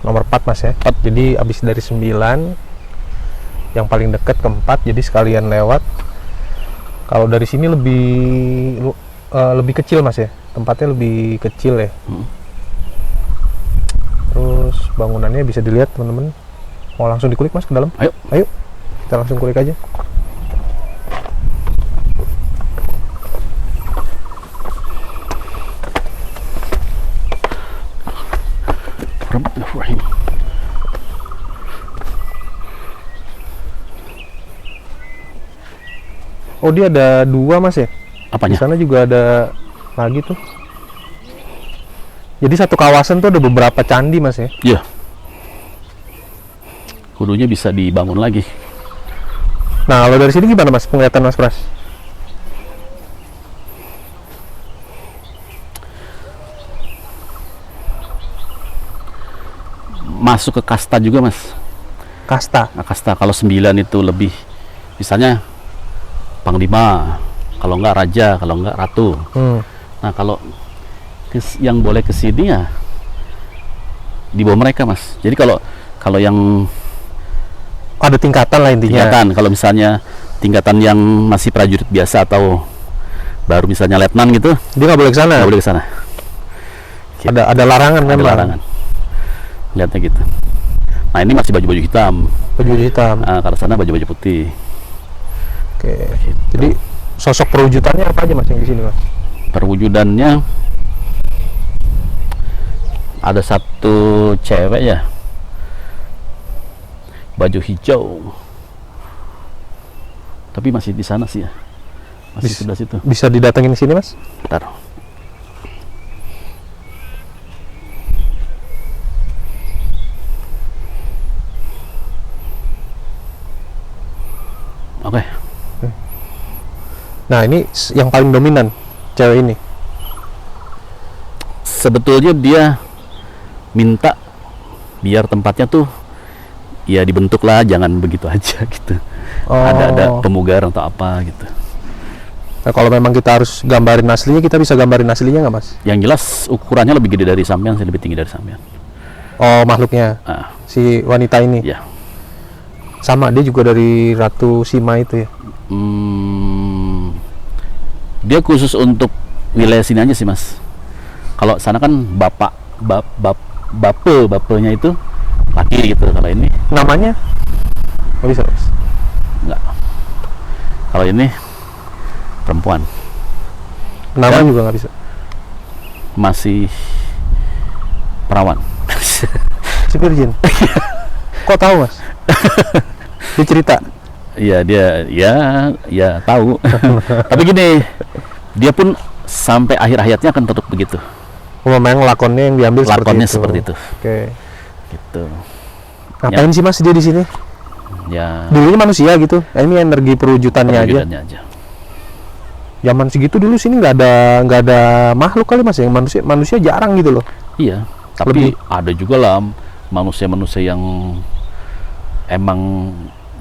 Speaker 1: nomor 4 Mas ya. Jadi habis dari 9 yang paling dekat ke 4, jadi sekalian lewat. Kalau dari sini lebih kecil Mas ya, tempatnya lebih kecil ya. Terus bangunannya bisa dilihat teman-teman. Mau langsung dikulik Mas ke dalam? Ayo kita langsung kulik aja.
Speaker 3: Bismillahirrahmanirrahim.
Speaker 1: Oh, dia ada 2 Mas ya? Di
Speaker 3: Apanya?
Speaker 1: sana juga ada lagi tuh. Jadi satu kawasan tuh ada beberapa candi Mas ya?
Speaker 3: Iya. Kudunya bisa dibangun lagi.
Speaker 1: Nah, kalau dari sini gimana Mas penglihatan Mas Pras?
Speaker 3: Masuk ke kasta juga Mas.
Speaker 1: Kasta.
Speaker 3: Nah, kasta kalau 9 itu lebih, misalnya panglima, kalau enggak raja, kalau enggak ratu. Nah, kalau yang boleh ke sini ya di bawah mereka Mas. Jadi kalau yang
Speaker 1: Ada tingkatan lah intinya.
Speaker 3: tingkatan, kalau misalnya tingkatan yang masih prajurit biasa atau baru misalnya letnan gitu,
Speaker 1: Dia nggak boleh ke sana.
Speaker 3: nggak boleh ke sana.
Speaker 1: Ada larangan
Speaker 3: Ada
Speaker 1: memang.
Speaker 3: larangan. Lihatnya gitu. Nah, ini masih baju-baju hitam.
Speaker 1: Baju hitam.
Speaker 3: Kalau sana baju-baju putih.
Speaker 1: Oke. Jadi sosok perwujudannya apa aja Mas yang di sini Mas?
Speaker 3: Perwujudannya ada satu cewek ya, baju hijau, tapi masih di sana sih ya, masih sebelah situ.
Speaker 1: Bisa didatengin ke sini Mas?
Speaker 3: Bentar. Oke.
Speaker 1: Nah, ini yang paling dominan cewek ini.
Speaker 3: Sebetulnya dia minta biar tempatnya tuh ya dibentuk lah, jangan begitu aja gitu. Ada pemugaran atau apa gitu.
Speaker 1: Nah, kalau memang kita harus gambarin aslinya, kita bisa gambarin aslinya nggak Mas?
Speaker 3: Yang jelas ukurannya lebih gede dari sampean, lebih tinggi dari sampean.
Speaker 1: Oh, makhluknya si wanita ini.
Speaker 3: Ya.
Speaker 1: Sama, dia juga dari Ratu Sima itu ya.
Speaker 3: Dia khusus untuk wilayah sini aja sih Mas. Kalau sana kan bapelnya itu laki gitu. Kalau ini
Speaker 1: Namanya? Oh, bisa Mas.
Speaker 3: enggak. Kalau ini perempuan.
Speaker 1: Nama
Speaker 3: Dan
Speaker 1: juga nggak bisa.
Speaker 3: masih perawan.
Speaker 1: Si virgin. Kok tahu Mas? Dia cerita.
Speaker 3: Iya, dia ya tahu. Tapi gini, dia pun sampai akhir hayatnya akan tetap begitu.
Speaker 1: Memang lakonnya yang diambil
Speaker 3: Lakonnya
Speaker 1: seperti
Speaker 3: seperti itu.
Speaker 1: Oke.
Speaker 3: Gitu.
Speaker 1: Ngapain sih Mas dia di sini?
Speaker 3: Ya,
Speaker 1: Dulunya manusia gitu. Ini energi perwujudannya aja.
Speaker 3: perwujudannya aja.
Speaker 1: Zaman segitu dulu sini nggak ada makhluk kali Mas, yang manusia jarang gitu loh.
Speaker 3: Iya, tapi ada juga lah manusia-manusia yang emang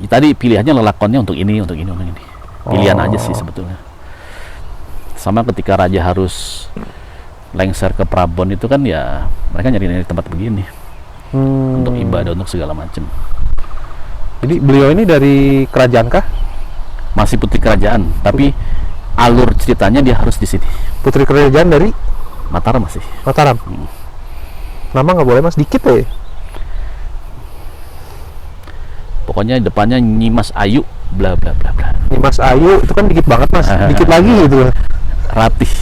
Speaker 3: ya tadi pilihannya lelakonnya untuk ini. Pilihan aja sih sebetulnya. Sama ketika raja harus lengser ke Prabon itu kan ya mereka nyari tempat begini untuk ibadah, untuk segala macam.
Speaker 1: Jadi beliau ini dari kerajaan kah?
Speaker 3: Masih putri kerajaan, tapi alur ceritanya dia harus di sini.
Speaker 1: Putri kerajaan dari
Speaker 3: Mataram masih.
Speaker 1: Mataram. Nama nggak boleh Mas, dikit ya.
Speaker 3: Pokoknya depannya Nyimas Ayu bla bla bla bla.
Speaker 1: Mas Ayu itu kan dikit banget Mas, dikit lagi gitu.
Speaker 3: Ratih.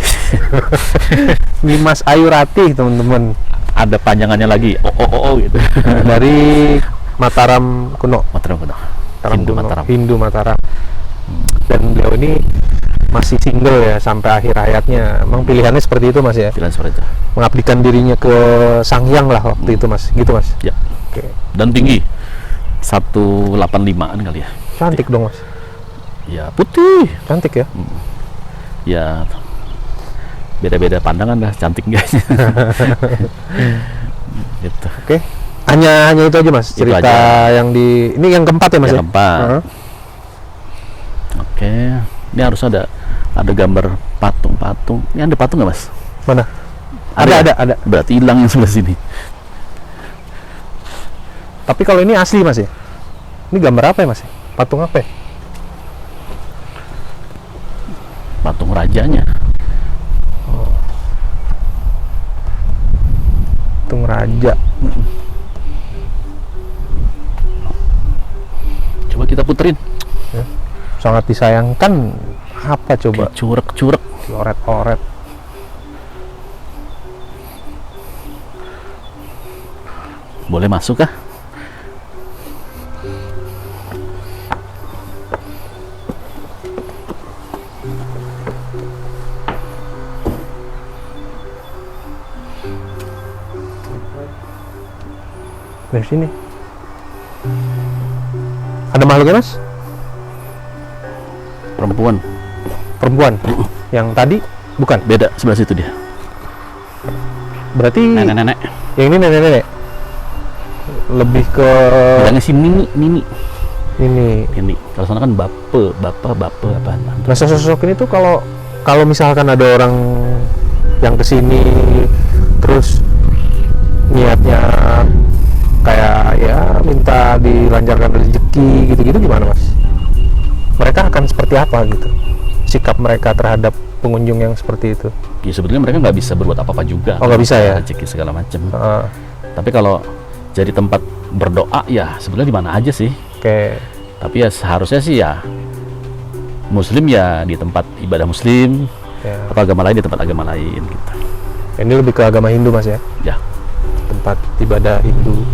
Speaker 1: Mas Ayu Ratih teman-teman.
Speaker 3: Ada panjangannya lagi. Oh gitu.
Speaker 1: Dari Mataram kuno.
Speaker 3: Mataram kuno. Hindu
Speaker 1: kuno.
Speaker 3: Mataram.
Speaker 1: Hindu Mataram. Dan beliau ini masih single ya sampai akhir hayatnya. Emang pilihannya seperti itu Mas ya.
Speaker 3: Pilihan seperti itu.
Speaker 1: Mengabdikan dirinya ke Sang Hyang lah waktu itu Mas. Gitu Mas.
Speaker 3: Ya.
Speaker 1: Oke.
Speaker 3: Dan tinggi. 185-an kali ya.
Speaker 1: Cantik dong Mas.
Speaker 3: Ya putih.
Speaker 1: Cantik ya.
Speaker 3: Ya beda-beda pandangan dah cantik enggaknya. Gitu.
Speaker 1: Oke. Hanya itu aja Mas
Speaker 3: Itu
Speaker 1: cerita
Speaker 3: aja.
Speaker 1: yang di ini yang keempat ya Mas
Speaker 3: Yang
Speaker 1: ya?
Speaker 3: keempat. Oke. Ini harus ada gambar patung-patung. Ini ada patung nggak Mas?
Speaker 1: Mana? Ada.
Speaker 3: Berarti hilang yang sebelah sini.
Speaker 1: Tapi kalau ini asli Mas ya? Ini gambar apa ya Mas? Patung apa ya?
Speaker 3: Patung rajanya.
Speaker 1: Patung raja.
Speaker 3: Coba kita puterin.
Speaker 1: Sangat disayangkan. Apa coba?
Speaker 3: Kayak curek-curek.
Speaker 1: Oret-oret.
Speaker 3: Boleh masuk kah?
Speaker 1: Dari sini. Ada makhluknya Mas? Perempuan. Yang tadi bukan.
Speaker 3: Beda, sebelah situ dia.
Speaker 1: Berarti
Speaker 3: Nenek-nenek.
Speaker 1: yang ini nenek-nenek. Lebih ke
Speaker 3: Bilangnya si Nini.
Speaker 1: ini.
Speaker 3: Ini. Kalau sana kan bapak apaan.
Speaker 1: Nah, sosok ini tuh kalau misalkan ada orang yang kesini terus niatnya kayak ya minta dilancarkan rezeki gitu-gitu, gimana Mas? Mereka akan seperti apa gitu? Sikap mereka terhadap pengunjung yang seperti itu?
Speaker 3: Ya sebetulnya mereka nggak bisa berbuat apa-apa juga.
Speaker 1: Oh, nggak bisa ya?
Speaker 3: Rezeki segala macam.
Speaker 1: Heeh.
Speaker 3: Tapi kalau jadi tempat berdoa ya sebetulnya di mana aja sih.
Speaker 1: Kayak
Speaker 3: Tapi ya seharusnya sih ya Muslim ya di tempat ibadah Muslim,
Speaker 1: ya.
Speaker 3: atau agama lain di tempat agama lain gitu.
Speaker 1: Ini lebih ke agama Hindu Mas ya?
Speaker 3: Ya.
Speaker 1: Tempat ibadah Hindu.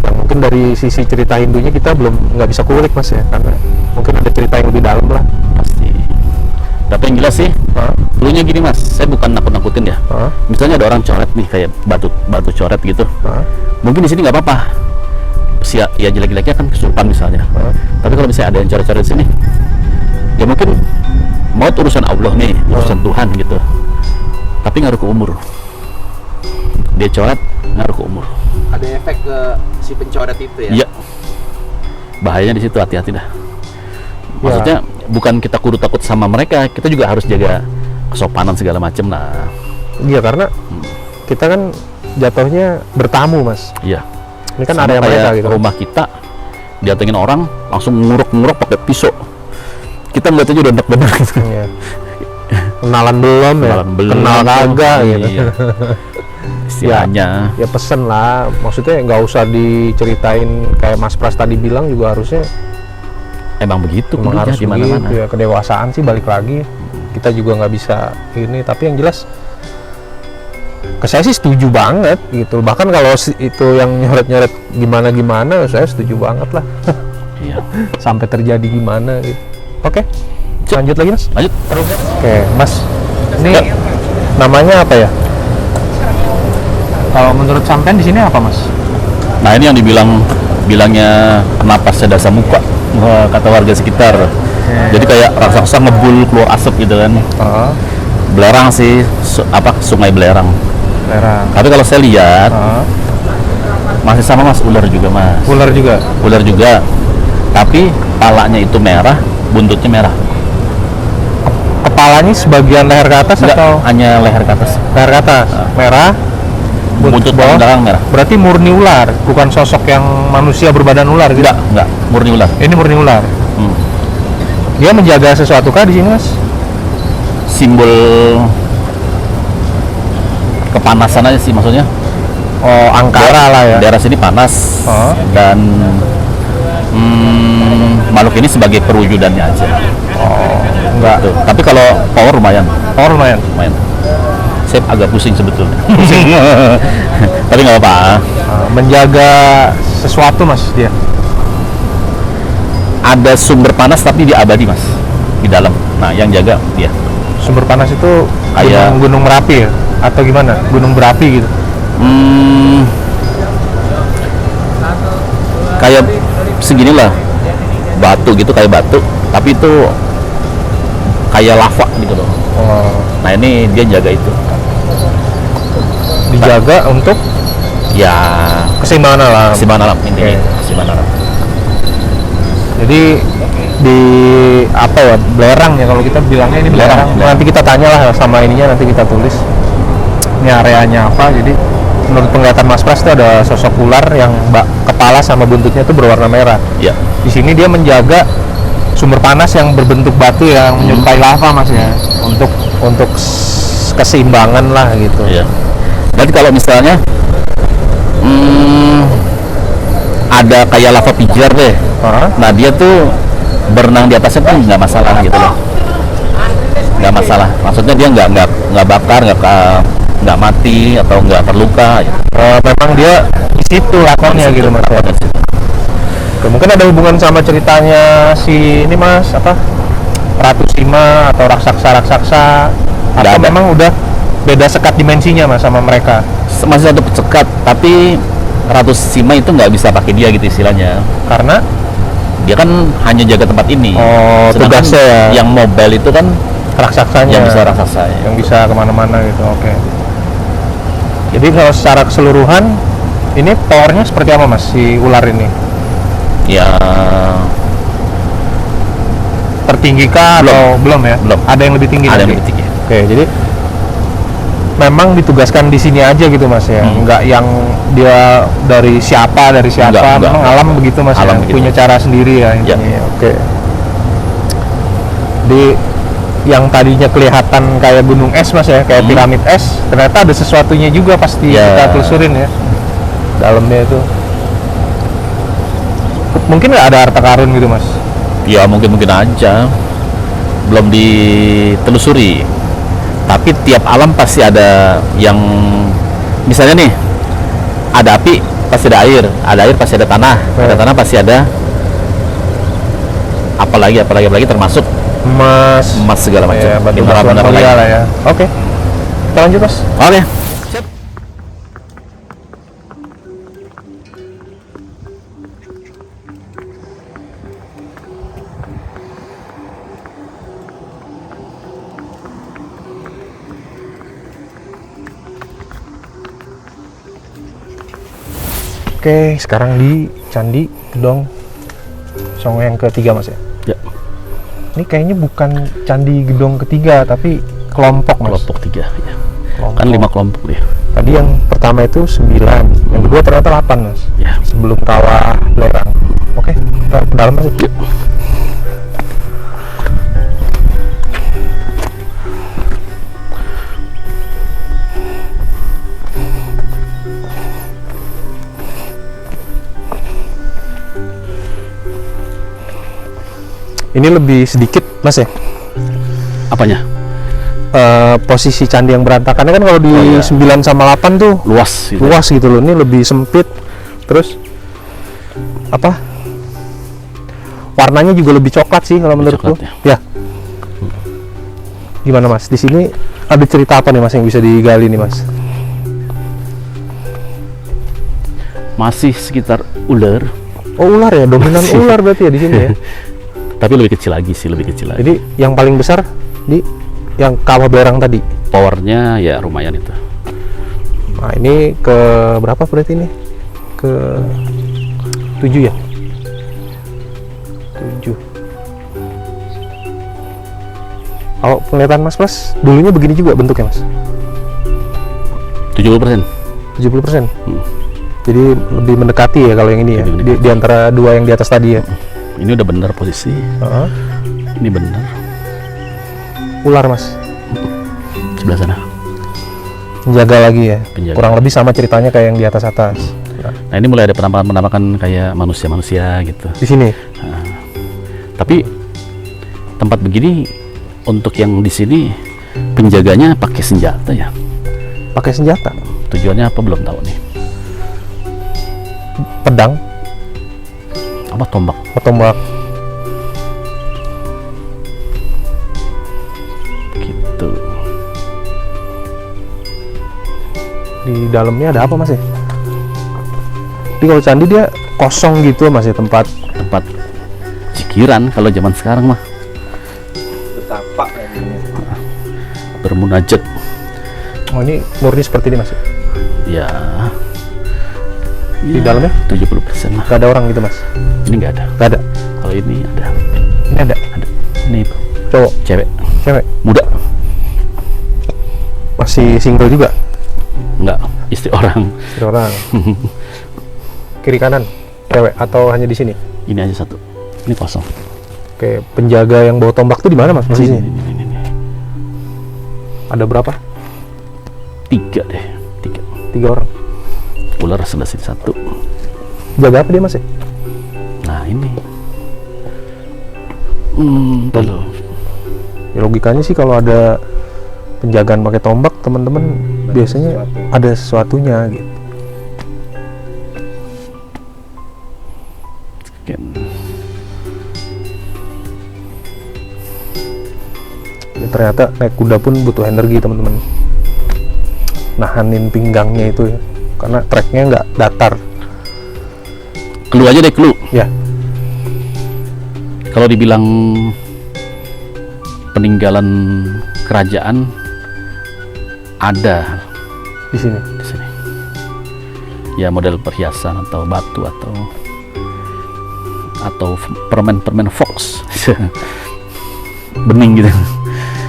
Speaker 1: Yang mungkin dari sisi cerita Hindunya kita nggak bisa kulik Mas ya, karena mungkin ada cerita yang lebih dalam lah.
Speaker 3: Pasti. Tapi yang jelas sih, dulunya gini Mas, saya bukan nakut-nakutin ya. Misalnya ada orang coret nih kayak batu coret gitu. Mungkin di sini nggak apa-apa. Ya jelek-jeleknya kan kesurupan misalnya. Tapi kalau misalnya ada yang coret-coret di sini, ya mungkin mau urusan Allah nih, urusan Tuhan gitu. Tapi ngaruh ke umur. Dia coret ngaruh ke umur.
Speaker 5: Ada efek ke si pencoret itu ya?
Speaker 3: Iya. Bahayanya di situ, hati-hati dah. Maksudnya bukan kita kudu takut sama mereka, kita juga harus jaga kesopanan segala macam lah.
Speaker 1: Iya, karena kita kan jatuhnya bertamu Mas.
Speaker 3: Iya.
Speaker 1: Ini kan
Speaker 3: Sama
Speaker 1: area
Speaker 3: kayak
Speaker 1: mereka gitu.
Speaker 3: rumah kita didatengin orang langsung nguruk-nguruk pakai pisau. Kita ngeliat aja udah bener gitu.
Speaker 1: Iya. Kenalan belum ya?
Speaker 3: Kenalan belum.
Speaker 1: Kenal kagak gitu.
Speaker 3: Iya. Istilahnya.
Speaker 1: Ya pesen lah, maksudnya nggak usah diceritain kayak Mas Pras tadi bilang, juga harusnya
Speaker 3: Emang begitu
Speaker 1: emang harus
Speaker 3: di mana-mana.
Speaker 1: begitu ya. Kedewasaan sih balik lagi, kita juga nggak bisa ini, tapi yang jelas saya sih setuju banget gitu. Bahkan kalau itu yang nyoret-nyoret gimana saya setuju banget lah.
Speaker 3: Iya.
Speaker 1: Sampai terjadi gimana gitu. Oke, lanjut lagi Mas.
Speaker 3: Lanjut.
Speaker 1: Oke Mas, ini namanya apa ya? Kalau menurut sampean di sini apa Mas?
Speaker 3: Nah ini yang bilangnya napas sedasa muka, kata warga sekitar. Jadi kayak raksasa ngebul keluar asap gitu kan. Belerang sih, sungai belerang. Tapi kalau saya lihat masih sama Mas, ular juga Mas.
Speaker 1: Ular juga.
Speaker 3: Ular juga. Tapi kepalanya itu merah, buntutnya merah.
Speaker 1: Kepalanya sebagian leher ke atas
Speaker 3: Enggak,
Speaker 1: atau
Speaker 3: hanya leher ke atas.
Speaker 1: leher ke atas? Merah.
Speaker 3: Buntut
Speaker 1: bawah
Speaker 3: belakang merah.
Speaker 1: Berarti murni ular, bukan sosok yang manusia berbadan ular gitu.
Speaker 3: Enggak, murni ular.
Speaker 1: Ini murni ular. Dia menjaga sesuatu kah di sini Mas?
Speaker 3: Simbol kepanasan aja sih maksudnya.
Speaker 1: Oh, angkara lah ya.
Speaker 3: Daerah sini panas dan makhluk ini sebagai perwujudannya aja.
Speaker 1: Enggak.
Speaker 3: Tuh. Tapi kalau power lumayan.
Speaker 1: Lumayan.
Speaker 3: Saya agak pusing sebetulnya. Tapi nggak apa-apa.
Speaker 1: Menjaga sesuatu Mas dia.
Speaker 3: Ada sumber panas tapi dia abadi Mas di dalam. Nah yang jaga dia.
Speaker 1: Sumber panas itu
Speaker 3: Kayak-
Speaker 1: gunung Merapi ya? Atau gimana? Gunung berapi gitu?
Speaker 3: Kayak seginilah batu gitu, kayak batu. Tapi itu kayak lava gitu loh. Nah ini dia jaga itu.
Speaker 1: Dijaga untuk
Speaker 3: Ya
Speaker 1: keseimbangan alam.
Speaker 3: keseimbangan alam intinya.
Speaker 1: Oke.
Speaker 3: Keseimbangan alam.
Speaker 1: Jadi di apa ya, belerang ya kalau kita bilangnya ini belerang.
Speaker 3: Belerang.
Speaker 1: Nanti kita tanya lah sama ininya, nanti kita tulis. ini areanya apa. Jadi menurut penglihatan Mas Pras itu ada sosok ular yang kepala sama buntutnya itu berwarna merah.
Speaker 3: Ya.
Speaker 1: Di sini dia menjaga sumber panas yang berbentuk batu yang menyerupai lava Mas ya, untuk keseimbangan lah gitu.
Speaker 3: Iya. Dan kalau misalnya ada kayak lava pijar deh, nah dia tuh berenang di atasnya pun nggak masalah gitu loh, nggak masalah. Maksudnya dia nggak bakar, nggak mati atau nggak terluka. Gitu.
Speaker 1: Memang dia di situ lakonnya gitu Mas ya. Oke, mungkin ada hubungan sama ceritanya si ini Mas, apa, Ratu Sima atau raksasa atau memang udah beda sekat dimensinya Mas sama mereka?
Speaker 3: Masih satu sekat, tapi Ratu Sima itu nggak bisa pakai dia gitu istilahnya,
Speaker 1: karena
Speaker 3: dia kan hanya jaga tempat ini.
Speaker 1: Oh,
Speaker 3: sedangkan
Speaker 1: tugasnya ya.
Speaker 3: Yang mobile itu kan
Speaker 1: raksasanya,
Speaker 3: yang bisa raksasa ya.
Speaker 1: yang bisa kemana-mana gitu. Oke. Jadi kalau secara keseluruhan ini powernya seperti apa Mas si ular ini?
Speaker 3: Ya
Speaker 1: Tertinggi kah atau belum ya?
Speaker 3: Belum.
Speaker 1: Ada yang lebih tinggi?
Speaker 3: ada yang
Speaker 1: nanti?
Speaker 3: lebih tinggi.
Speaker 1: Oke, jadi memang ditugaskan di sini aja gitu Mas ya, nggak yang dia dari siapa,
Speaker 3: Enggak.
Speaker 1: memang alam begitu Mas
Speaker 3: Alam
Speaker 1: ya,
Speaker 3: begitu.
Speaker 1: punya cara sendiri ya intinya. Oke. Di yang tadinya kelihatan kayak gunung es Mas ya, kayak piramid es, ternyata ada sesuatunya juga pasti kita telusurin ya dalamnya itu. Mungkin nggak ada harta karun gitu Mas?
Speaker 3: Ya mungkin aja, belum ditelusuri. Tapi tiap alam pasti ada yang, misalnya nih, ada api pasti ada air pasti ada tanah, ada tanah pasti ada apalagi termasuk emas segala macam.
Speaker 1: Ya, batu
Speaker 3: Mineral-mineral
Speaker 1: mulia
Speaker 3: lain.
Speaker 1: lah ya. Oke. Kita lanjut Mas.
Speaker 3: Oke.
Speaker 1: Oke, sekarang di Candi Gedong Songo yang ketiga Mas ya.
Speaker 3: Ya.
Speaker 1: Ini kayaknya bukan Candi Gedong ketiga tapi kelompok Mas.
Speaker 3: Kelompok 3 ya.
Speaker 1: Kelompok.
Speaker 3: Kan 5 kelompok dia.
Speaker 1: Tadi yang pertama itu 9, yang kedua ternyata 8 Mas.
Speaker 3: Ya.
Speaker 1: Sebelum kawah lerang. Oke, kita ke dalam Mas.
Speaker 3: Ya.
Speaker 1: Ini lebih sedikit Mas ya.
Speaker 3: Apanya?
Speaker 1: Posisi candi yang berantakannya kan kalau di 9 sama 8 tuh
Speaker 3: Luas gitu.
Speaker 1: luas gitu loh. Ini lebih sempit. Terus apa? Warnanya juga lebih coklat sih kalau menurutku.
Speaker 3: coklat
Speaker 1: Ya. Gimana Mas? Di sini ada cerita apa nih Mas yang bisa digali nih Mas?
Speaker 3: Masih sekitar ular.
Speaker 1: Oh, ular ya, dominan ular berarti ya di sini ya.
Speaker 3: Tapi lebih kecil lagi sih, lebih kecil lagi.
Speaker 1: Jadi yang paling besar di yang kawah berang tadi.
Speaker 3: Powernya ya lumayan itu.
Speaker 1: Nah, ini ke berapa berarti ini? Ke 7 ya? 7. Kalau penglihatan Mas Pras, dulunya begini juga bentuknya Mas?
Speaker 3: 70%.
Speaker 1: 70%? Jadi lebih mendekati ya kalau yang ini ya? Di antara dua yang di atas tadi ya?
Speaker 3: Ini udah bener posisi. Ini bener.
Speaker 1: Ular Mas?
Speaker 3: Sebelah sana.
Speaker 1: Menjaga lagi ya?
Speaker 3: Penjaga.
Speaker 1: Kurang lebih sama ceritanya kayak yang di atas-atas.
Speaker 3: Nah ini mulai ada penampakan kayak manusia-manusia gitu.
Speaker 1: Di sini?
Speaker 3: Tapi tempat begini untuk yang di sini penjaganya pakai senjata ya.
Speaker 1: Pakai senjata?
Speaker 3: Tujuannya apa belum tahu nih.
Speaker 1: Pedang?
Speaker 3: Apa tombak?
Speaker 1: Tombak?
Speaker 3: Gitu.
Speaker 1: Di dalamnya ada apa Mas ya? Jadi kalau candi dia kosong gitu Mas ya, tempat
Speaker 3: cikiran kalau zaman sekarang mah.
Speaker 5: Betapa ini.
Speaker 3: Bermunajat.
Speaker 1: Oh, ini murni seperti ini Mas ya?
Speaker 3: Ya.
Speaker 1: Di dalamnya?
Speaker 3: 70% lah.
Speaker 1: Gak ada orang gitu Mas?
Speaker 3: Ini nggak ada.
Speaker 1: Gak ada?
Speaker 3: Kalau ini ada.
Speaker 1: Ini ada?
Speaker 3: Ada. Ini
Speaker 1: Cowok?
Speaker 3: cewek.
Speaker 1: Cewek?
Speaker 3: Muda.
Speaker 1: Masih single juga?
Speaker 3: Enggak, istri orang.
Speaker 1: Istri orang. Kiri kanan cewek atau hanya di sini?
Speaker 3: Ini aja satu. Ini kosong.
Speaker 1: Oke, penjaga yang bawa tombak tuh di mana Mas? Posisinya?
Speaker 3: Ini.
Speaker 1: Ada berapa?
Speaker 3: 3 deh.
Speaker 1: 3 orang.
Speaker 3: Ular sebelah sini 1.
Speaker 1: Jaga apa dia Mas ya?
Speaker 3: Nah ini. Lalu.
Speaker 1: Ya, logikanya sih kalau ada penjagaan pakai tombak, teman-teman biasanya ada sesuatunya gitu.
Speaker 3: Sekian.
Speaker 1: Ya, ternyata naik kuda pun butuh energi teman-teman. Nahanin pinggangnya itu ya, karena treknya nggak datar.
Speaker 3: Clue aja deh, clue.
Speaker 1: Ya,
Speaker 3: Kalau dibilang peninggalan kerajaan ada
Speaker 1: di sini.
Speaker 3: di sini. Ya model perhiasan atau batu atau permen fox. Bening gitu.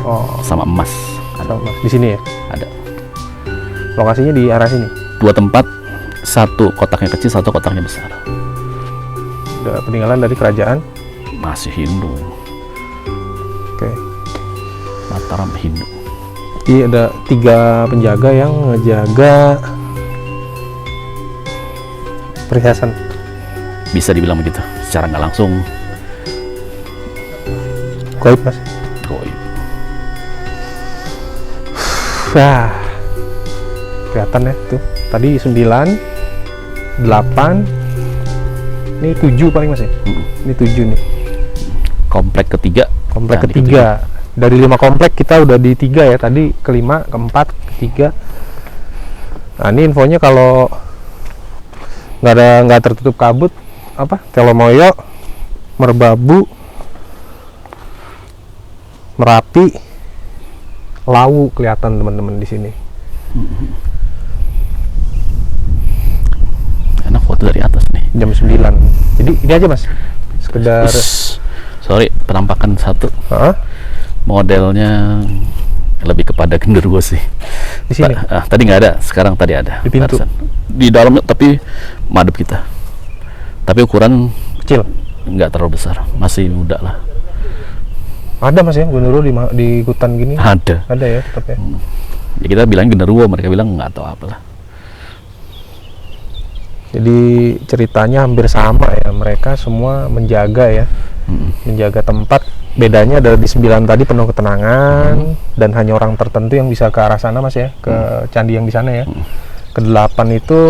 Speaker 1: Oh,
Speaker 3: Sama emas.
Speaker 1: ada Mas di sini ya.
Speaker 3: Ada.
Speaker 1: Lokasinya di arah sini.
Speaker 3: 2 tempat, 1 kotaknya kecil, 1 kotaknya besar.
Speaker 1: Ada peninggalan dari kerajaan.
Speaker 3: Masih Hindu.
Speaker 1: Oke.
Speaker 3: Mataram Hindu.
Speaker 1: Jadi ada 3 penjaga yang ngejaga perhiasan.
Speaker 3: Bisa dibilang begitu. Secara nggak langsung
Speaker 1: Gaib Mas.
Speaker 3: goib.
Speaker 1: Wah, kelihatan ya tuh. Tadi 9, 8, ini 7 paling Mas ya. Ini 7 nih.
Speaker 3: Komplek ketiga.
Speaker 1: Komplek
Speaker 3: Nah,
Speaker 1: ketiga. Dari 5 komplek kita udah di 3 ya. Tadi ke-5, ke-4, ke-3. Nah, ini infonya kalau nggak tertutup kabut, apa? Telomoyo, Merbabu, Merapi, Lawu kelihatan teman-teman di sini.
Speaker 3: Enak foto dari atas nih.
Speaker 1: Jam 9. Jadi ini aja Mas. Sekedar
Speaker 3: Sorry, penampakan 1.
Speaker 1: Hah?
Speaker 3: Modelnya lebih kepada genderuwo sih.
Speaker 1: Di sini.
Speaker 3: Tadi nggak ada, sekarang tadi ada.
Speaker 1: Di pintu?
Speaker 3: Barusan. Di dalamnya tapi madep kita. Tapi ukuran
Speaker 1: Kecil.
Speaker 3: nggak terlalu besar, masih muda lah.
Speaker 1: Ada Mas ya, genderuwo di hutan gini.
Speaker 3: Ada.
Speaker 1: Ada ya, tetap ya.
Speaker 3: Ya kita bilang genderuwo, mereka bilang nggak tahu apalah.
Speaker 1: Jadi ceritanya hampir sama ya, mereka semua menjaga ya, menjaga tempat. Bedanya ada di 9 tadi penuh ketenangan dan hanya orang tertentu yang bisa ke arah sana Mas ya, ke candi yang di sana ya. Ke-8 itu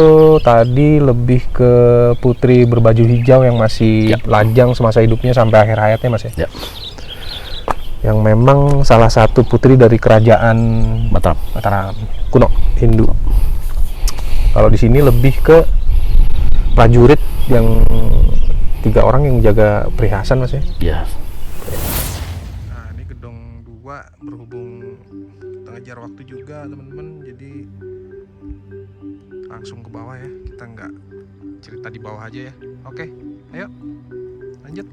Speaker 1: tadi lebih ke putri berbaju hijau yang masih lajang semasa hidupnya sampai akhir hayatnya Mas ya.
Speaker 3: Ya.
Speaker 1: Yang memang salah satu putri dari kerajaan
Speaker 3: Mataram.
Speaker 1: kuno Hindu. Kalau di sini lebih ke prajurit yang 3 orang yang jaga perhiasan Mas ya.
Speaker 3: Ya.
Speaker 2: Nah, ini gedung 2 berhubung kita ngejar waktu juga teman-teman, jadi langsung ke bawah ya. Kita nggak cerita di bawah aja ya. Oke, ayo lanjut.